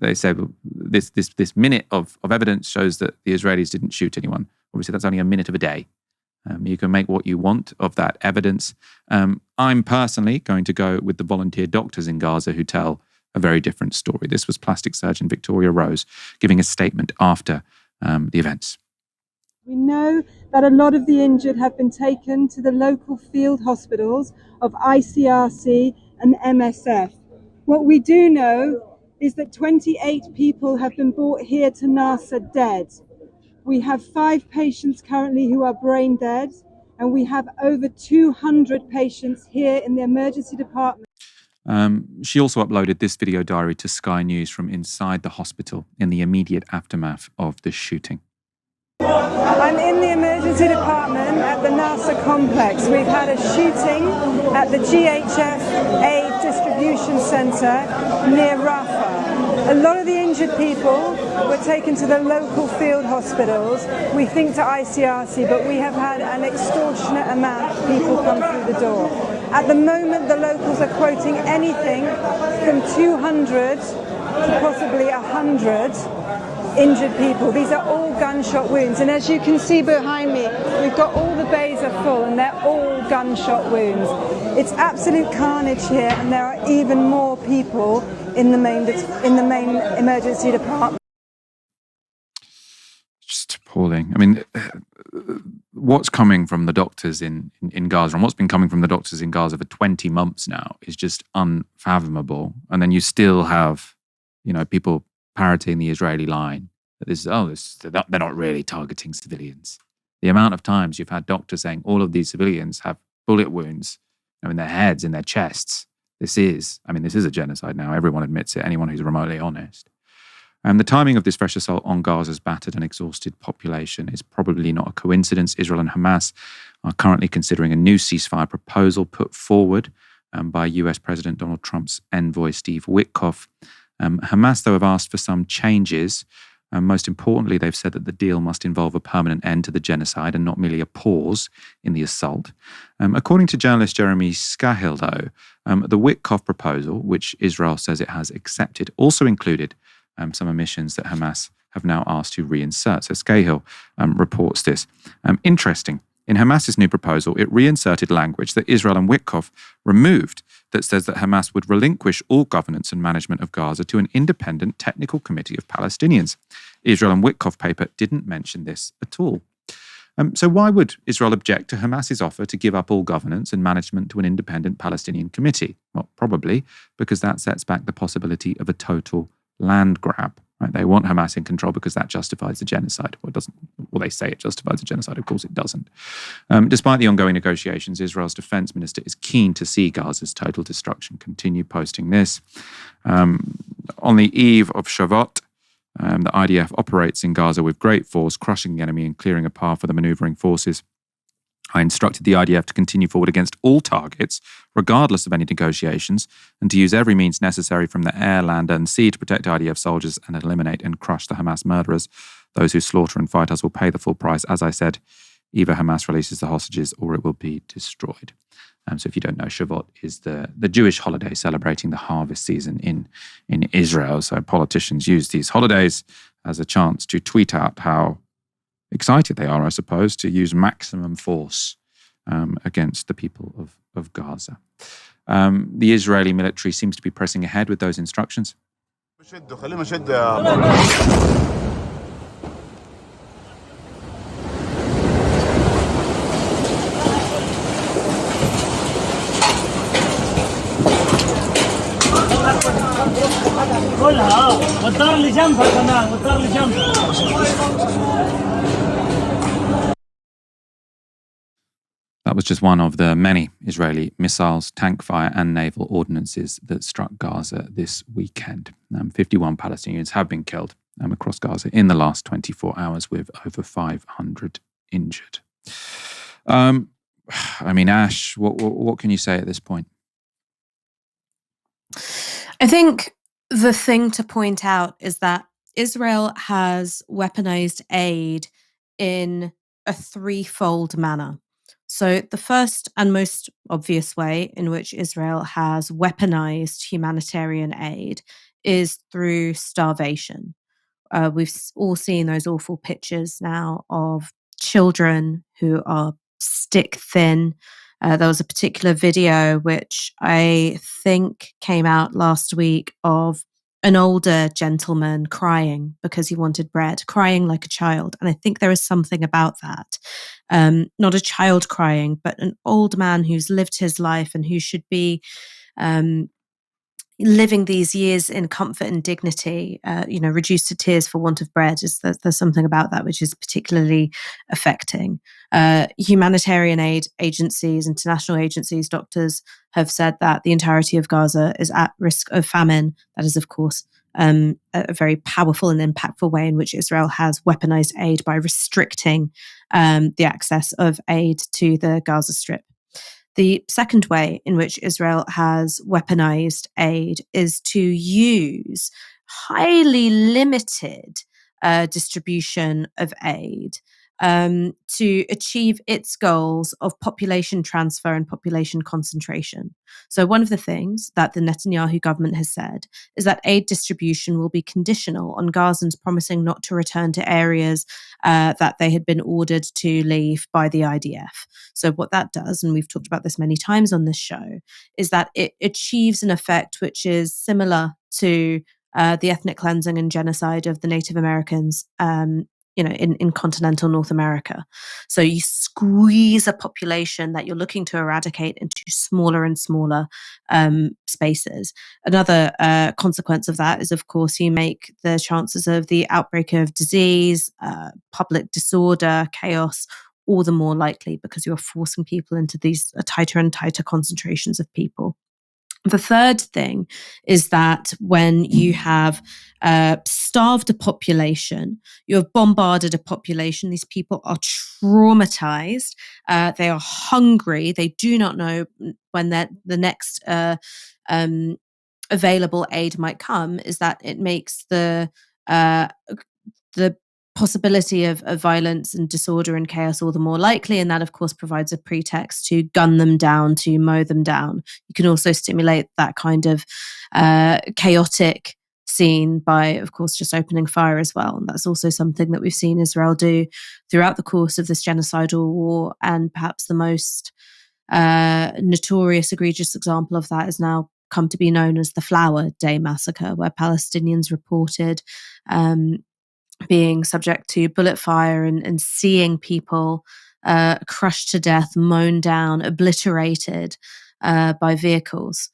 they say this minute of evidence shows that the Israelis didn't shoot anyone. Obviously, that's only a minute of a day. You can make what you want of that evidence. I'm personally going to go with the volunteer doctors in Gaza who tell a very different story. This was plastic surgeon Victoria Rose giving a statement after the events. We know that a lot of the injured have been taken to the local field hospitals of ICRC and MSF. What we do know is that 28 people have been brought here to Nasser dead. We have 5 patients currently who are brain dead, and we have over 200 patients here in the emergency department. She also uploaded this video diary to Sky News from inside the hospital in the immediate aftermath of the shooting. I'm in the emergency department at the Nasser complex. We've had a shooting at the GHF aid distribution centre near Rafah. A lot of the injured people were taken to the local field hospitals, we think to ICRC, but we have had an extortionate amount of people come through the door. At the moment, the locals are quoting anything from 200 to possibly 100 injured people. These are all gunshot wounds, and as you can see behind me, we've got all the bays are full and they're all gunshot wounds. It's absolute carnage here, and there are even more people in the main emergency department. Just appalling. I mean, what's coming from the doctors in Gaza, and what's been coming from the doctors in Gaza for 20 months now, is just unfathomable. And then you still have, people parroting the Israeli line that they're not really targeting civilians. The amount of times you've had doctors saying all of these civilians have bullet wounds in their heads, in their chests. This is a genocide now. Everyone admits it, anyone who's remotely honest. The timing of this fresh assault on Gaza's battered and exhausted population is probably not a coincidence. Israel and Hamas are currently considering a new ceasefire proposal put forward by US President Donald Trump's envoy, Steve Witkoff. Hamas, though, have asked for some changes. Most importantly, they've said that the deal must involve a permanent end to the genocide and not merely a pause in the assault. According to journalist Jeremy Scahill, though, the Witkoff proposal, which Israel says it has accepted, also included some omissions that Hamas have now asked to reinsert. So Scahill reports this. Interesting. In Hamas's new proposal, it reinserted language that Israel and Witkoff removed that says that Hamas would relinquish all governance and management of Gaza to an independent technical committee of Palestinians. Israel and Witkoff paper didn't mention this at all. So why would Israel object to Hamas's offer to give up all governance and management to an independent Palestinian committee? Well, probably because that sets back the possibility of a total land grab. Right? They want Hamas in control because that justifies the genocide. Well, it doesn't. Well, they say it justifies the genocide. Of course, it doesn't. Despite the ongoing negotiations, Israel's defense minister is keen to see Gaza's total destruction continue, posting this. On the eve of Shavuot, the IDF operates in Gaza with great force, crushing the enemy and clearing a path for the maneuvering forces. I instructed the IDF to continue forward against all targets, regardless of any negotiations, and to use every means necessary from the air, land, and sea to protect IDF soldiers and eliminate and crush the Hamas murderers. Those who slaughter and fight us will pay the full price. As I said, either Hamas releases the hostages or it will be destroyed. So if you don't know, Shavuot is the Jewish holiday celebrating the harvest season in Israel. So politicians use these holidays as a chance to tweet out how excited they are, I suppose, to use maximum force against the people of Gaza. The Israeli military seems to be pressing ahead with those instructions. That was just one of the many Israeli missiles, tank fire, and naval ordinances that struck Gaza this weekend. 51 Palestinians have been killed across Gaza in the last 24 hours, with over 500 injured. Ash, what can you say at this point? I think the thing to point out is that Israel has weaponized aid in a threefold manner. So the first and most obvious way in which Israel has weaponized humanitarian aid is through starvation. We've all seen those awful pictures now of children who are stick thin. There was a particular video which I think came out last week of an older gentleman crying because he wanted bread, crying like a child. And I think there is something about that. Not a child crying, but an old man who's lived his life and who should be living these years in comfort and dignity, reduced to tears for want of bread. There's something about that which is particularly affecting. Humanitarian aid agencies, international agencies, doctors have said that the entirety of Gaza is at risk of famine. That is, of course, a very powerful and impactful way in which Israel has weaponized aid by restricting the access of aid to the Gaza Strip. The second way in which Israel has weaponized aid is to use highly limited distribution of aid to achieve its goals of population transfer and population concentration. So one of the things that the Netanyahu government has said is that aid distribution will be conditional on Gazans promising not to return to areas that they had been ordered to leave by the IDF. So what that does, and we've talked about this many times on this show, is that it achieves an effect which is similar to the ethnic cleansing and genocide of the Native Americans in continental North America. So you squeeze a population that you're looking to eradicate into smaller and smaller spaces. Another consequence of that is, of course, you make the chances of the outbreak of disease, public disorder, chaos, all the more likely because you're forcing people into these tighter and tighter concentrations of people. The third thing is that when you have starved a population, you have bombarded a population, these people are traumatized, they are hungry, they do not know when the next available aid might come, is that it makes the possibility of violence and disorder and chaos all the more likely. And that, of course, provides a pretext to gun them down, to mow them down. You can also stimulate that kind of chaotic scene by, of course, just opening fire as well. And that's also something that we've seen Israel do throughout the course of this genocidal war. And perhaps the most notorious, egregious example of that is now come to be known as the Flower Day Massacre, where Palestinians reported being subject to bullet fire and seeing people crushed to death, mown down, obliterated by vehicles.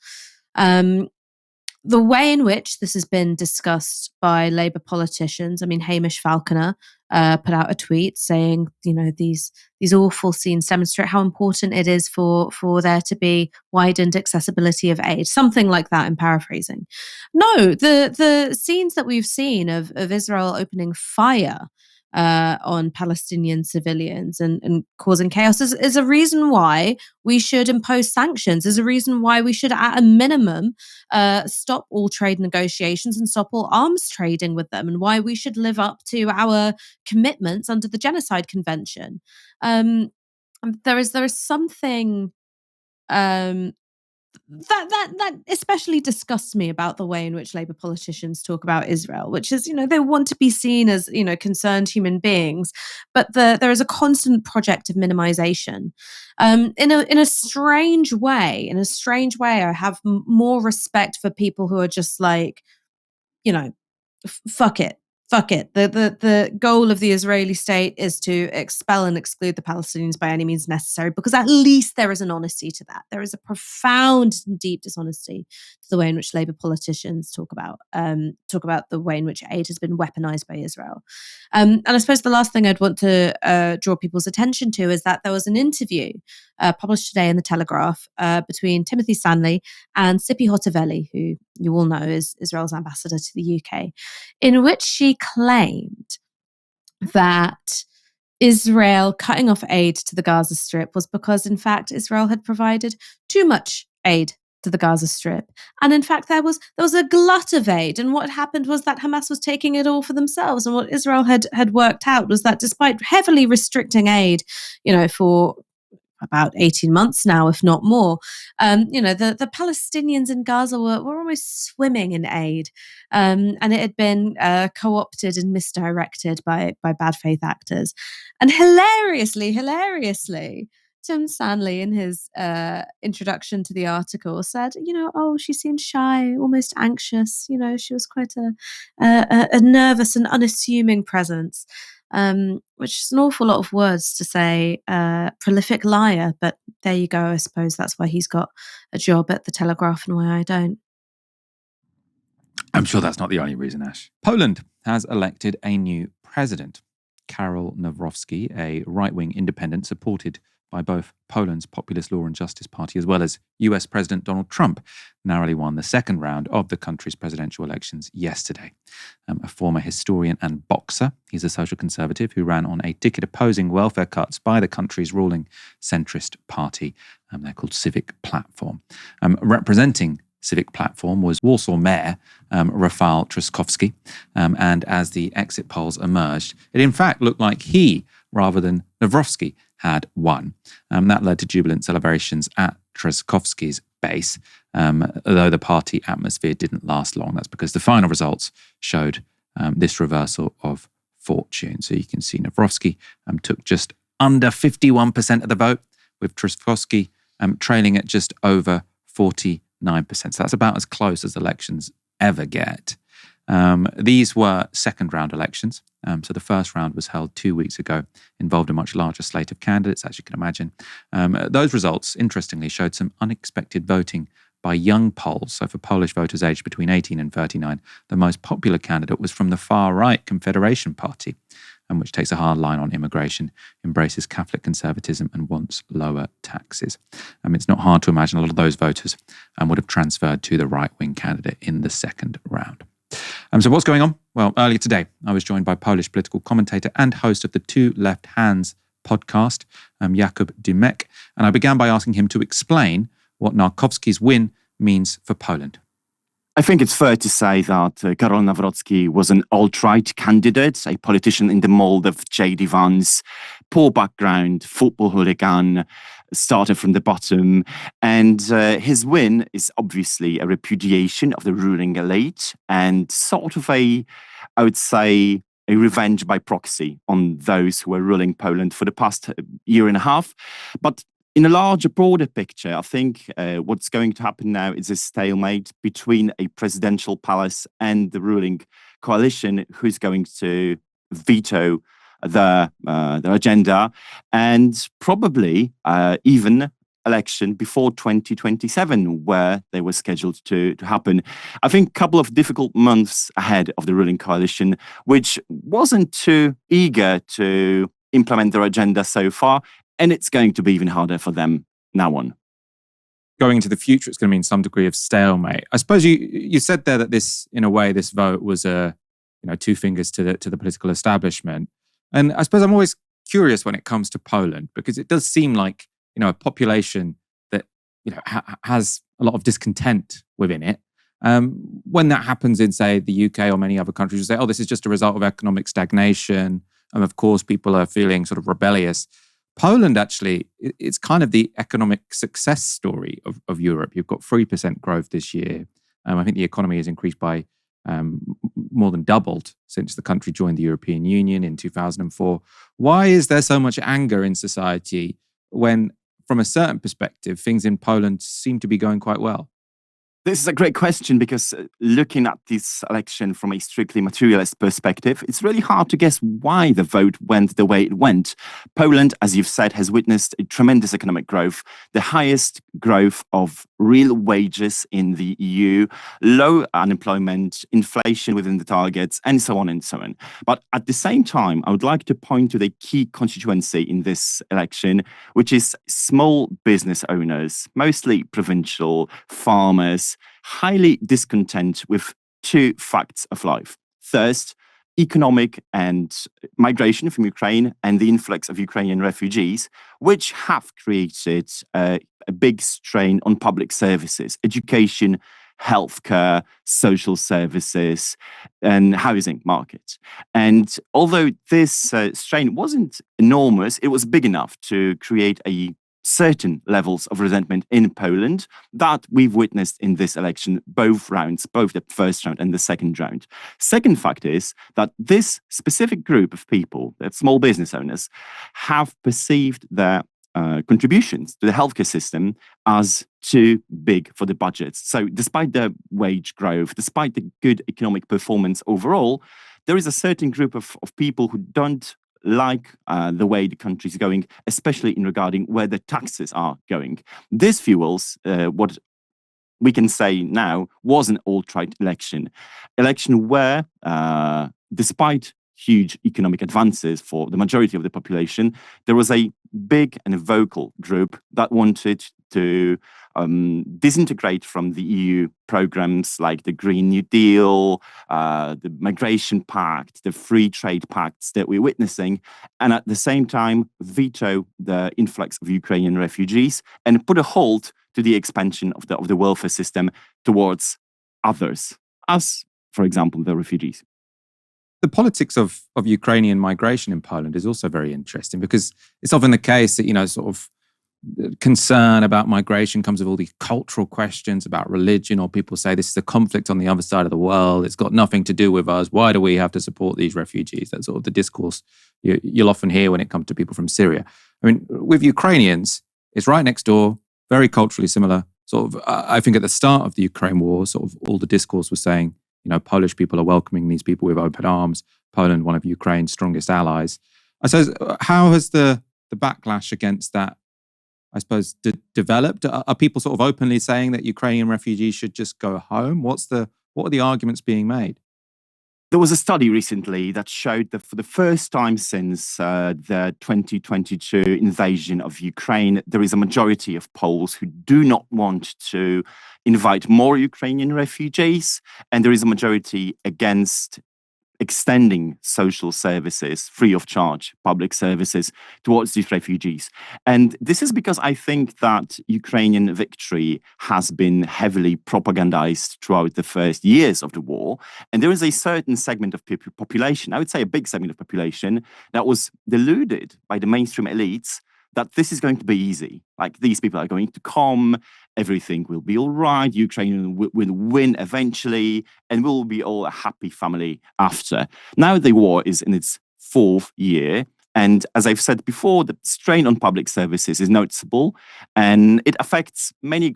The way in which this has been discussed by Labour politicians, I mean, Hamish Falconer put out a tweet saying, these awful scenes demonstrate how important it is for there to be widened accessibility of aid, something like that, in paraphrasing. No, the scenes that we've seen of Israel opening fire on Palestinian civilians and causing chaos is a reason why we should impose sanctions, is a reason why we should, at a minimum, stop all trade negotiations and stop all arms trading with them, and why we should live up to our commitments under the Genocide Convention. There is something that especially disgusts me about the way in which Labour politicians talk about Israel, which is, they want to be seen as, concerned human beings, but there is a constant project of minimization. In a strange way, I have more respect for people who are just like, fuck it. The goal of the Israeli state is to expel and exclude the Palestinians by any means necessary, because at least there is an honesty to that. There is a profound and deep dishonesty to the way in which Labour politicians talk about the way in which aid has been weaponized by Israel. And I suppose the last thing I'd want to draw people's attention to is that there was an interview published today in the Telegraph between Timothy Stanley and Tzipi Hotovely, who you all know is Israel's ambassador to the UK, in which she claimed that Israel cutting off aid to the Gaza Strip was because, in fact, Israel had provided too much aid to the Gaza Strip. And in fact, there was a glut of aid. And what happened was that Hamas was taking it all for themselves. And what Israel had worked out was that despite heavily restricting aid, for about 18 months now, if not more, the Palestinians in Gaza were almost swimming in aid, and it had been co-opted and misdirected by bad faith actors. And hilariously, Tim Stanley, in his introduction to the article, said, she seemed shy, almost anxious. She was quite a nervous and unassuming presence. Which is an awful lot of words to say, prolific liar, but there you go. I suppose that's why he's got a job at the Telegraph and why I don't. I'm sure that's not the only reason, Ash. Poland has elected a new president. Karol Nawrocki, a right-wing independent supported by both Poland's Populist Law and Justice Party as well as US President Donald Trump, narrowly won the second round of the country's presidential elections yesterday. A former historian and boxer, he's a social conservative who ran on a ticket opposing welfare cuts by the country's ruling centrist party. They're called Civic Platform. Representing Civic Platform was Warsaw Mayor Rafał Trzaskowski. And as the exit polls emerged, it in fact looked like he, rather than Nawrocki, had won. That led to jubilant celebrations at Trzaskowski's base, though the party atmosphere didn't last long. That's because the final results showed this reversal of fortune. So you can see Nawrocki took just under 51% of the vote, with Trzaskowski trailing at just over 49%. So that's about as close as elections ever get. These were second-round elections. So the first round was held 2 weeks ago, involved a much larger slate of candidates, as you can imagine. Those results, interestingly, showed some unexpected voting by young Poles. So for Polish voters aged between 18 and 39, the most popular candidate was from the far-right Confederation Party. and which takes a hard line on immigration, embraces Catholic conservatism and wants lower taxes. It's not hard to imagine a lot of those voters would have transferred to the right-wing candidate in the second round. So what's going on? Well, earlier today, I was joined by Polish political commentator and host of the Two Left Hands podcast, Jakub Dymek, and I began by asking him to explain what Narkowski's win means for Poland. I think it's fair to say that Karol Nawrocki was an alt-right candidate, a politician in the mold of J.D. Vance, poor background, football hooligan, started from the bottom. And his win is obviously a repudiation of the ruling elite and sort of I would say, a revenge by proxy on those who were ruling Poland for the past year and a half. But in a larger, broader picture, I think what's going to happen now is a stalemate between a presidential palace and the ruling coalition, who's going to veto their agenda and probably even election before 2027, where they were scheduled to happen. I think a couple of difficult months ahead of the ruling coalition, which wasn't too eager to implement their agenda so far. And it's going to be even harder for them now on. Going into the future, it's going to mean some degree of stalemate. I suppose you said there that this, in a way, this vote was two fingers to the political establishment. And I suppose I'm always curious when it comes to Poland, because it does seem like, a population that, has a lot of discontent within it. When that happens in, say, the UK or many other countries, you say, oh, this is just a result of economic stagnation. And of course, people are feeling sort of rebellious. Poland, actually, it's kind of the economic success story of Europe. You've got 3% growth this year. I think the economy has increased by more than doubled since the country joined the European Union in 2004. Why is there so much anger in society when, from a certain perspective, things in Poland seem to be going quite well? This is a great question because looking at this election from a strictly materialist perspective, it's really hard to guess why the vote went the way it went. Poland, as you've said, has witnessed a tremendous economic growth, the highest growth of real wages in the EU, low unemployment, inflation within the targets, and so on and so on. But at the same time, I would like to point to the key constituency in this election, which is small business owners, mostly provincial farmers, highly discontent with two facts of life. First, economic and migration from Ukraine and the influx of Ukrainian refugees, which have created a big strain on public services, education, healthcare, social services, and housing markets. And although this strain wasn't enormous, it was big enough to create a certain levels of resentment in Poland that we've witnessed in this election, both rounds, both the first round and the second round. Second fact is that this specific group of people, that small business owners, have perceived their contributions to the healthcare system as too big for the budgets. So despite the wage growth, despite the good economic performance overall, there is a certain group of people who don't like the way the country is going, especially in regarding where the taxes are going. This fuels what we can say now was an alt-right election where, despite huge economic advances for the majority of the population, there was a big and vocal group that wanted to disintegrate from the EU programs like the Green New Deal, the Migration Pact, the Free Trade Pacts that we're witnessing, and at the same time veto the influx of Ukrainian refugees and put a halt to the expansion of the welfare system towards others, as, for example, the refugees. The politics of Ukrainian migration in Poland is also very interesting because it's often the case that, sort of concern about migration comes with all these cultural questions about religion, or people say this is a conflict on the other side of the world. It's got nothing to do with us. Why do we have to support these refugees? That's sort of the discourse you'll often hear when it comes to people from Syria. I mean, with Ukrainians, it's right next door, very culturally similar. Sort of, I think at the start of the Ukraine war, sort of all the discourse was saying, Polish people are welcoming these people with open arms. Poland, one of Ukraine's strongest allies. I suppose, how has the backlash against that, I suppose, developed? Are people sort of openly saying that Ukrainian refugees should just go home? What are the arguments being made? There was a study recently that showed that for the first time since the 2022 invasion of Ukraine, there is a majority of Poles who do not want to invite more Ukrainian refugees, and there is a majority against extending social services, free of charge, public services towards these refugees. And this is because I think that Ukrainian victory has been heavily propagandized throughout the first years of the war. And there is a certain segment of population, I would say a big segment of population, that was deluded by the mainstream elites that this is going to be easy. Like, these people are going to come, everything will be all right, Ukraine will win eventually, and we'll be all a happy family after. Now the war is in its fourth year, and as I've said before, the strain on public services is noticeable, and it affects many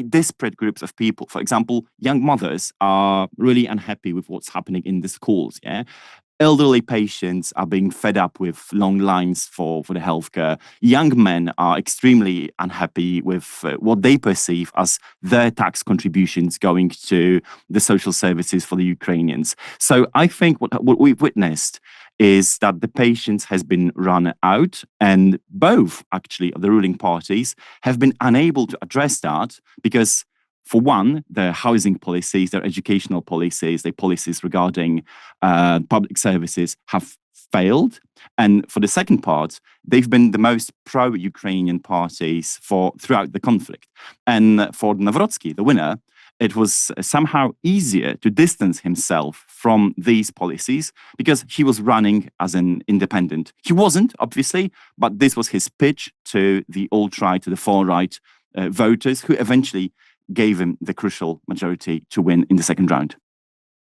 disparate groups of people. For example, young mothers are really unhappy with what's happening in the schools, yeah? Elderly patients are being fed up with long lines for the healthcare. Young men are extremely unhappy with what they perceive as their tax contributions going to the social services for the Ukrainians. So I think what we've witnessed is that the patience has been run out, and both, actually, of the ruling parties have been unable to address that because, for one, their housing policies, their educational policies, their policies regarding public services have failed. And for the second part, they've been the most pro-Ukrainian parties throughout the conflict. And for Nawrocki, the winner, it was somehow easier to distance himself from these policies because he was running as an independent. He wasn't, obviously, but this was his pitch to the alt-right, to the far-right voters who eventually gave him the crucial majority to win in the second round.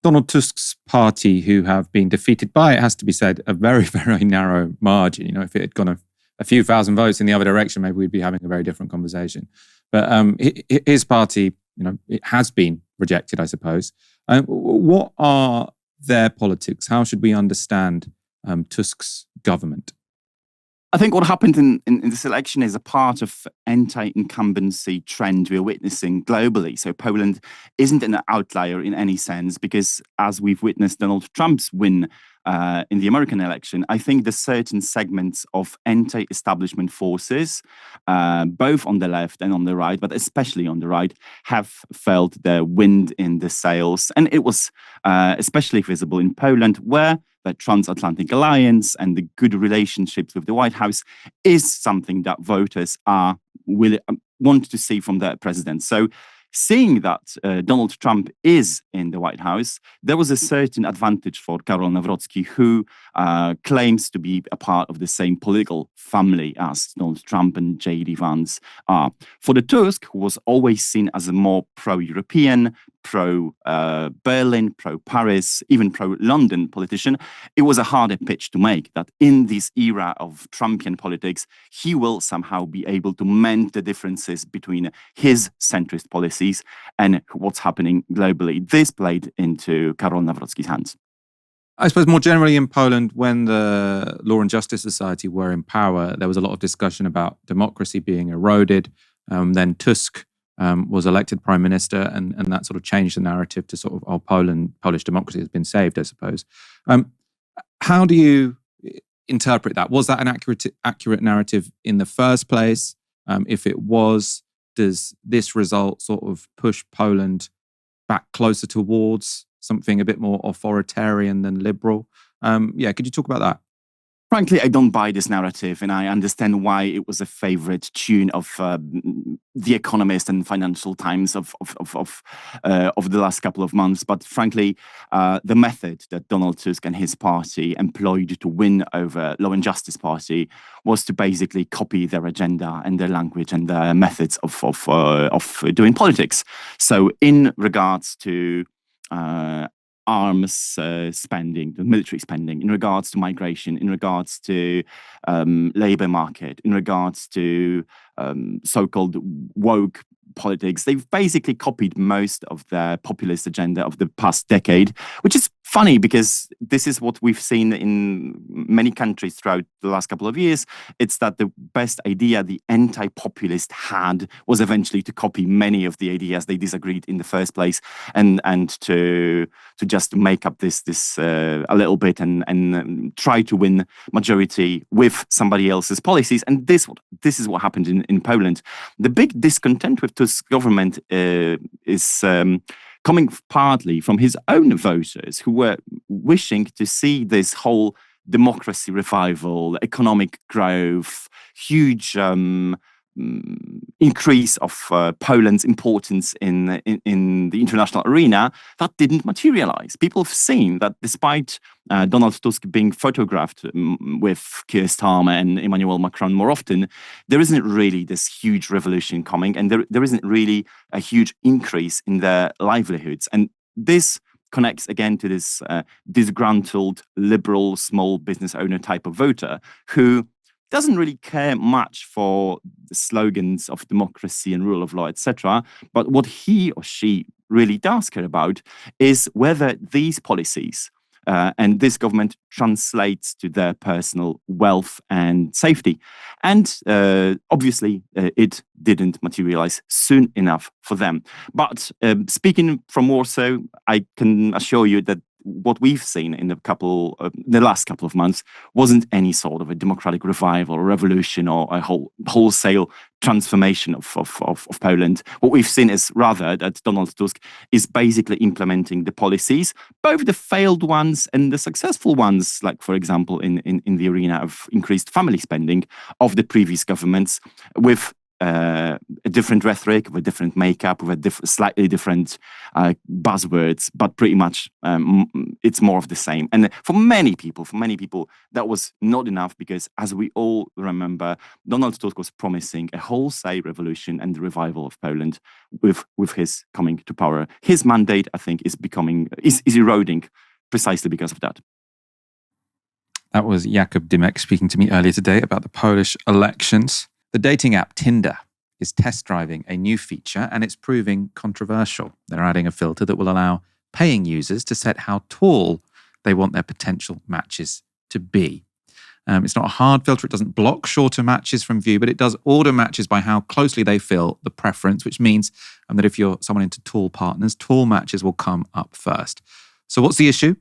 Donald Tusk's party, who have been defeated by, it has to be said, a very, very narrow margin. You know, if it had gone a few thousand votes in the other direction, maybe we'd be having a very different conversation. But his party, you know, it has been rejected, I suppose. What are their politics? How should we understand Tusk's government? I think what happened in this election is a part of anti-incumbency trend we're witnessing globally. So Poland isn't an outlier in any sense because, as we've witnessed Donald Trump's win in the American election, I think the certain segments of anti-establishment forces, both on the left and on the right, but especially on the right, have felt the wind in the sails. And it was especially visible in Poland, where the transatlantic alliance and the good relationships with the White House is something that voters want to see from their president. So seeing that Donald Trump is in the White House, there was a certain advantage for Karol Nawrocki, who claims to be a part of the same political family as Donald Trump and J.D. Vance are. For the Tusk, who was always seen as a more pro-European, pro-Berlin, pro-Paris, even pro-London politician, it was a harder pitch to make that in this era of Trumpian politics, he will somehow be able to mend the differences between his centrist policies and what's happening globally. This played into Karol Nawrocki's hands. I suppose more generally in Poland, when the Law and Justice Society were in power, there was a lot of discussion about democracy being eroded. Then Tusk was elected prime minister, and that sort of changed the narrative to sort of, Polish democracy has been saved, I suppose. How do you interpret that? Was that an accurate narrative in the first place? If it was, does this result sort of push Poland back closer towards something a bit more authoritarian than liberal? Could you talk about that? Frankly, I don't buy this narrative, and I understand why it was a favorite tune of The Economist and Financial Times of the last couple of months. But frankly, the method that Donald Tusk and his party employed to win over Law and Justice Party was to basically copy their agenda and their language and their methods of doing politics. So, in regards to arms spending, the military spending, in regards to migration, in regards to labor market, in regards to so-called woke politics. They've basically copied most of the populist agenda of the past decade, which is funny because this is what we've seen in many countries throughout the last couple of years. It's that the best idea the anti-populist had was eventually to copy many of the ideas they disagreed in the first place, and to just make up this a little bit and try to win majority with somebody else's policies. And this is what happened in Poland. The big discontent with Tusk's government is coming partly from his own voters who were wishing to see this whole democracy revival, economic growth, huge increase of Poland's importance in the international arena. That didn't materialize. People have seen that despite Donald Tusk being photographed with Keir Starmer and Emmanuel Macron more often, there isn't really this huge revolution coming, and there isn't really a huge increase in their livelihoods. And this connects again to this disgruntled liberal small business owner type of voter who doesn't really care much for the slogans of democracy and rule of law, etc. But what he or she really does care about is whether these policies and this government translates to their personal wealth and safety. And obviously, it didn't materialize soon enough for them. But speaking from Warsaw, I can assure you that what we've seen in the last couple of months wasn't any sort of a democratic revival or revolution or a wholesale transformation of Poland. What we've seen is rather that Donald Tusk is basically implementing the policies, both the failed ones and the successful ones, like, for example, in the arena of increased family spending of the previous governments, with a different rhetoric, with a different makeup, with a slightly different buzzwords, but pretty much it's more of the same. And for many people, that was not enough because, as we all remember, Donald Tusk was promising a wholesale revolution and the revival of Poland with his coming to power. His mandate, I think, is eroding precisely because of that. That was Jakub Dymek speaking to me earlier today about the Polish elections. The dating app Tinder is test driving a new feature and it's proving controversial. They're adding a filter that will allow paying users to set how tall they want their potential matches to be. It's not a hard filter. It doesn't block shorter matches from view, but it does order matches by how closely they fill the preference, which means that if you're someone into tall partners, tall matches will come up first. So what's the issue?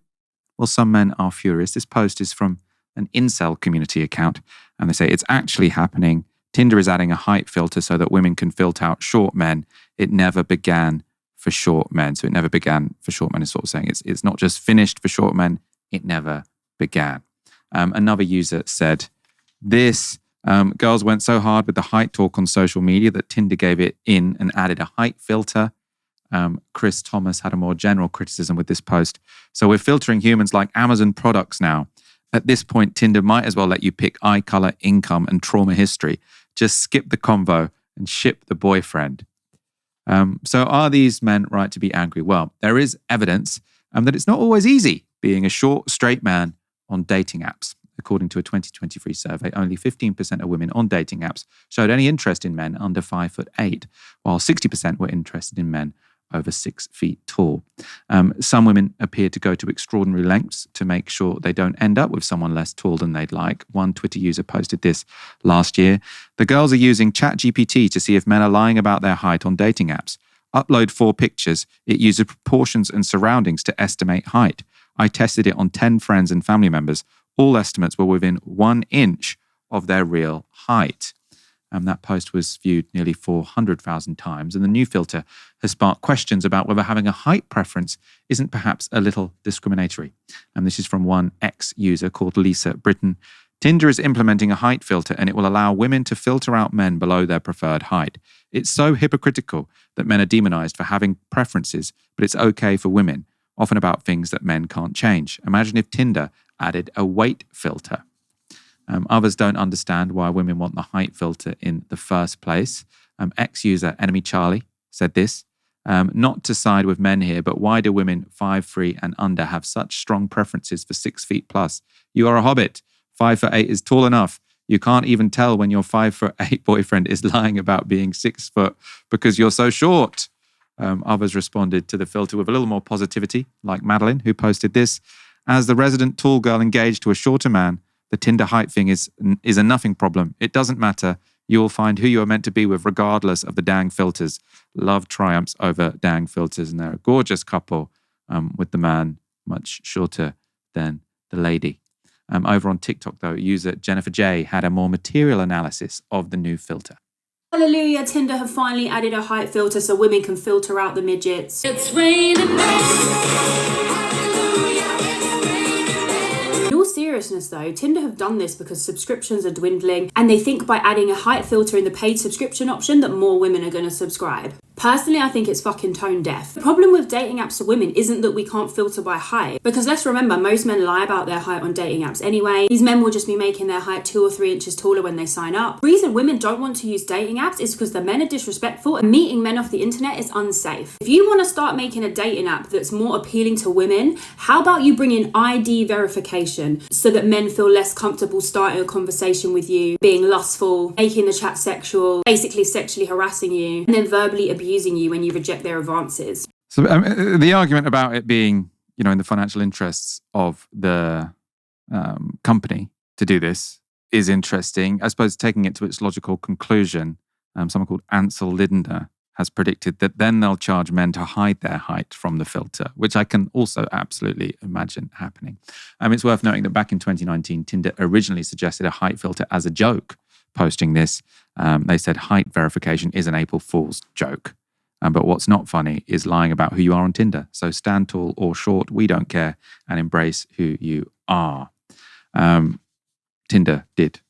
Well, some men are furious. This post is from an incel community account, and they say it's actually happening. Tinder is adding a height filter so that women can filter out short men. It never began for short men. So it never began for short men is sort of saying it's not just finished for short men, it never began. Another user said, girls went so hard with the height talk on social media that Tinder gave it in and added a height filter. Chris Thomas had a more general criticism with this post. So we're filtering humans like Amazon products now. At this point, Tinder might as well let you pick eye color, income, and trauma history. Just skip the convo and ship the boyfriend. So are these men right to be angry? Well, there is evidence that it's not always easy being a short, straight man on dating apps. According to a 2023 survey, only 15% of women on dating apps showed any interest in men under 5'8", while 60% were interested in men over 6 feet tall. Some women appear to go to extraordinary lengths to make sure they don't end up with someone less tall than they'd like. One Twitter user posted this last year. The girls are using ChatGPT to see if men are lying about their height on dating apps. Upload 4 pictures. It uses proportions and surroundings to estimate height. I tested it on 10 friends and family members. All estimates were within 1 inch of their real height. That post was viewed nearly 400,000 times, and the new filter has sparked questions about whether having a height preference isn't perhaps a little discriminatory. And this is from one ex-user called Lisa Britton. Tinder is implementing a height filter, and it will allow women to filter out men below their preferred height. It's so hypocritical that men are demonized for having preferences, but it's okay for women, often about things that men can't change. Imagine if Tinder added a weight filter. Others don't understand why women want the height filter in the first place. Ex-user Enemy Charlie said this, not to side with men here, but why do women 5'3" and under have such strong preferences for 6 feet plus? You are a hobbit. 5'8" is tall enough. You can't even tell when your 5'8" boyfriend is lying about being 6 foot because you're so short. Others responded to the filter with a little more positivity, like Madeline, who posted this. As the resident tall girl engaged to a shorter man, the Tinder height thing is a nothing problem. It doesn't matter. You will find who you are meant to be with regardless of the dang filters. Love triumphs over dang filters. And they're a gorgeous couple with the man much shorter than the lady. Over on TikTok, though, user Jennifer J had a more material analysis of the new filter. Hallelujah, Tinder have finally added a height filter so women can filter out the midgets. It's raining men. In all seriousness though, Tinder have done this because subscriptions are dwindling and they think by adding a height filter in the paid subscription option that more women are going to subscribe. Personally, I think it's fucking tone deaf. The problem with dating apps for women isn't that we can't filter by height, because let's remember, most men lie about their height on dating apps anyway. These men will just be making their height 2 or 3 inches taller when they sign up. The reason women don't want to use dating apps is because the men are disrespectful and meeting men off the internet is unsafe. If you want to start making a dating app that's more appealing to women, how about you bring in ID verification so that men feel less comfortable starting a conversation with you, being lustful, making the chat sexual, basically sexually harassing you, and then verbally abusing you when you reject their advances. So the argument about it being, in the financial interests of the company to do this is interesting. I suppose taking it to its logical conclusion, someone called Ansel Lindner has predicted that then they'll charge men to hide their height from the filter, which I can also absolutely imagine happening. It's worth noting that back in 2019, Tinder originally suggested a height filter as a joke. Posting this, they said height verification is an April Fool's joke. But what's not funny is lying about who you are on Tinder. So stand tall or short, we don't care, and embrace who you are. Tinder did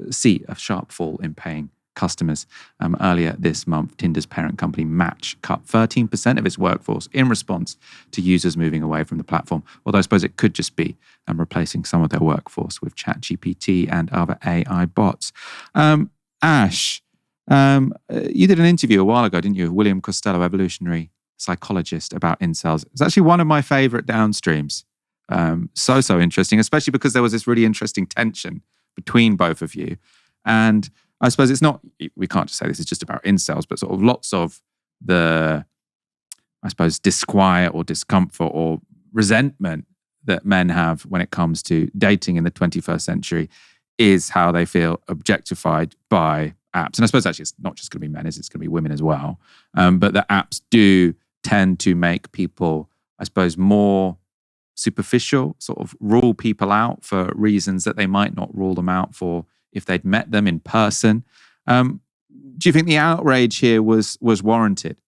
see a sharp fall in paying customers. Earlier this month, Tinder's parent company Match cut 13% of its workforce in response to users moving away from the platform. Although I suppose it could just be replacing some of their workforce with ChatGPT and other AI bots. Ash, you did an interview a while ago, didn't you? William Costello, evolutionary psychologist, about incels. It's actually one of my favorite downstreams. So interesting, especially because there was this really interesting tension between both of you. And I suppose it's not, we can't just say this is just about incels, but sort of lots of the, I suppose, disquiet or discomfort or resentment that men have when it comes to dating in the 21st century is how they feel objectified by apps. And I suppose actually it's not just going to be men, it's going to be women as well. But the apps do tend to make people, I suppose, more superficial, sort of rule people out for reasons that they might not rule them out for if they'd met them in person. Do you think the outrage here was warranted?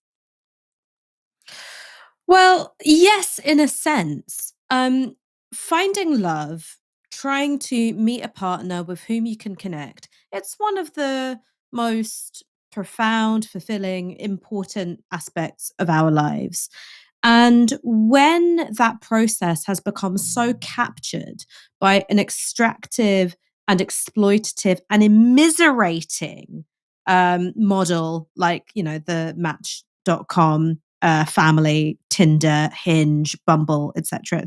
Well, yes, in a sense. Finding love, trying to meet a partner with whom you can connect, it's one of the most profound, fulfilling, important aspects of our lives. And when that process has become so captured by an extractive and exploitative and immiserating model like, the Match.com, Family, Tinder, Hinge, Bumble, etc.,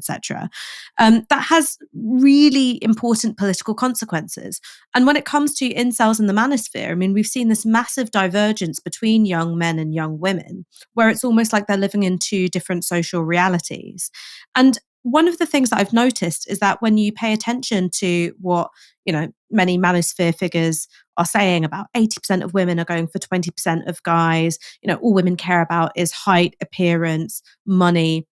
that has really important political consequences. And when it comes to incels in the manosphere, we've seen this massive divergence between young men and young women, where it's almost like they're living in two different social realities. And one of the things that I've noticed is that when you pay attention to what, many manosphere figures are saying about 80% of women are going for 20% of guys, all women care about is height, appearance, money,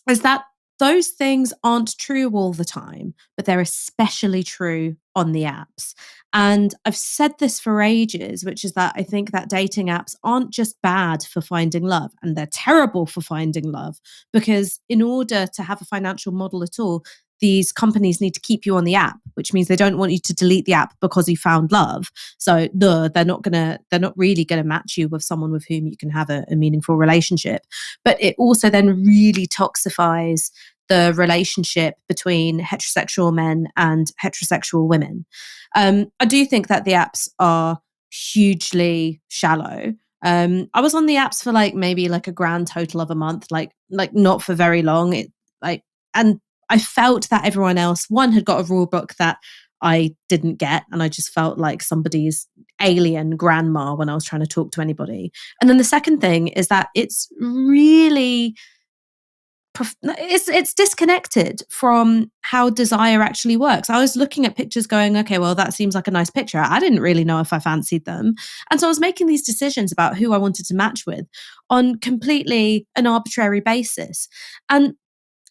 is that those things aren't true all the time, but they're especially true on the apps. And I've said this for ages, which is that I think that dating apps aren't just bad for finding love, and they're terrible for finding love, because in order to have a financial model at all, these companies need to keep you on the app, which means they don't want you to delete the app because you found love. So they're not really gonna match you with someone with whom you can have a meaningful relationship. But it also then really toxifies the relationship between heterosexual men and heterosexual women. I do think that the apps are hugely shallow. I was on the apps for maybe a grand total of a month, like not for very long. And I felt that everyone else, one, had got a rule book that I didn't get, and I just felt like somebody's alien grandma when I was trying to talk to anybody. And then the second thing is that it's really it's disconnected from how desire actually works. I was looking at pictures going, okay, well, that seems like a nice picture. I didn't really know if I fancied them. And so I was making these decisions about who I wanted to match with on completely an arbitrary basis. And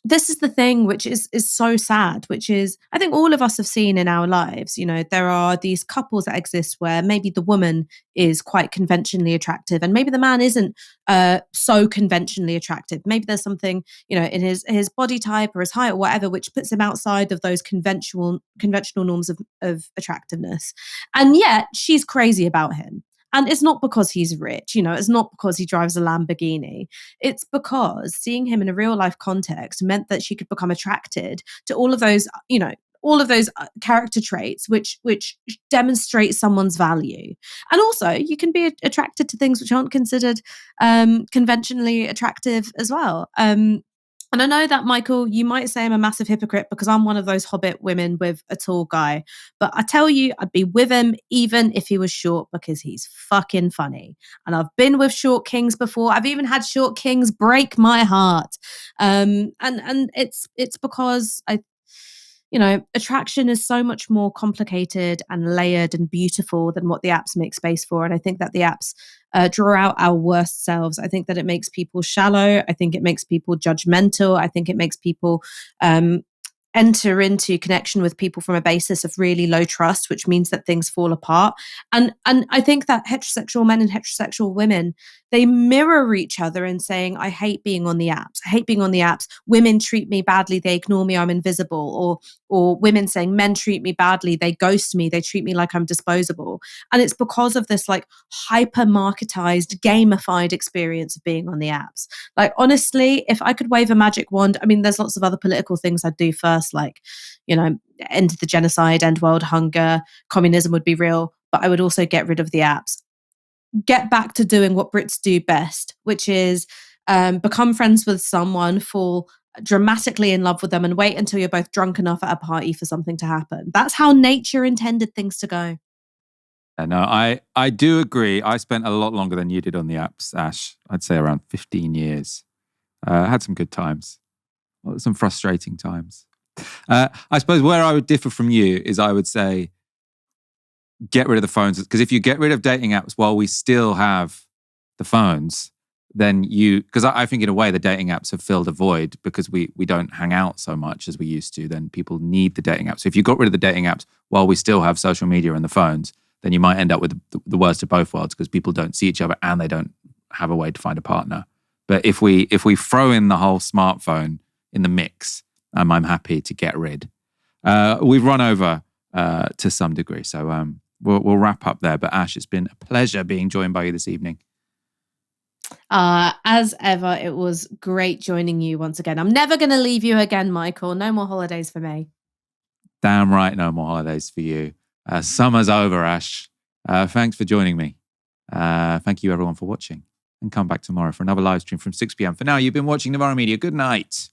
this is the thing which is so sad, which is, I think all of us have seen in our lives, there are these couples that exist where maybe the woman is quite conventionally attractive and maybe the man isn't so conventionally attractive. Maybe there's something, in his body type or his height or whatever, which puts him outside of those conventional norms of attractiveness. And yet she's crazy about him. And it's not because he's rich, it's not because he drives a Lamborghini. It's because seeing him in a real life context meant that she could become attracted to all of those, character traits which demonstrate someone's value. And also you can be attracted to things which aren't considered conventionally attractive as well. And I know that, Michael, you might say I'm a massive hypocrite because I'm one of those hobbit women with a tall guy. But I tell you, I'd be with him even if he was short because he's fucking funny. And I've been with short kings before. I've even had short kings break my heart. And it's because attraction is so much more complicated and layered and beautiful than what the apps make space for. And I think that the apps draw out our worst selves. I think that it makes people shallow. I think it makes people judgmental. I think it makes people enter into connection with people from a basis of really low trust, which means that things fall apart. And I think that heterosexual men and heterosexual women, they mirror each other in saying, I hate being on the apps. I hate being on the apps. Women treat me badly. They ignore me. I'm invisible. Or women saying men treat me badly. They ghost me. They treat me like I'm disposable. And it's because of this like hyper marketized, gamified experience of being on the apps. Like, honestly, if I could wave a magic wand, I mean, there's lots of other political things I'd do first, like, end the genocide, end world hunger, communism would be real, but I would also get rid of the apps. Get back to doing what Brits do best, which is become friends with someone, fall dramatically in love with them, and wait until you're both drunk enough at a party for something to happen. That's how nature intended things to go. No, I do agree. I spent a lot longer than you did on the apps, Ash. I'd say around 15 years. I had some good times, some frustrating times. I suppose where I would differ from you is I would say get rid of the phones. Because if you get rid of dating apps while we still have the phones, then because I think in a way the dating apps have filled a void because we don't hang out so much as we used to, then people need the dating apps. So if you got rid of the dating apps while we still have social media and the phones, then you might end up with the worst of both worlds because people don't see each other and they don't have a way to find a partner. But if we throw in the whole smartphone in the mix, I'm happy to get rid. We've run over to some degree, so we'll wrap up there. But Ash, it's been a pleasure being joined by you this evening. As ever, it was great joining you once again. I'm never going to leave you again, Michael. No more holidays for me. Damn right, no more holidays for you. Summer's over, Ash. Thanks for joining me. Thank you, everyone, for watching. And come back tomorrow for another live stream from 6 p.m. For now, you've been watching Novara Media. Good night.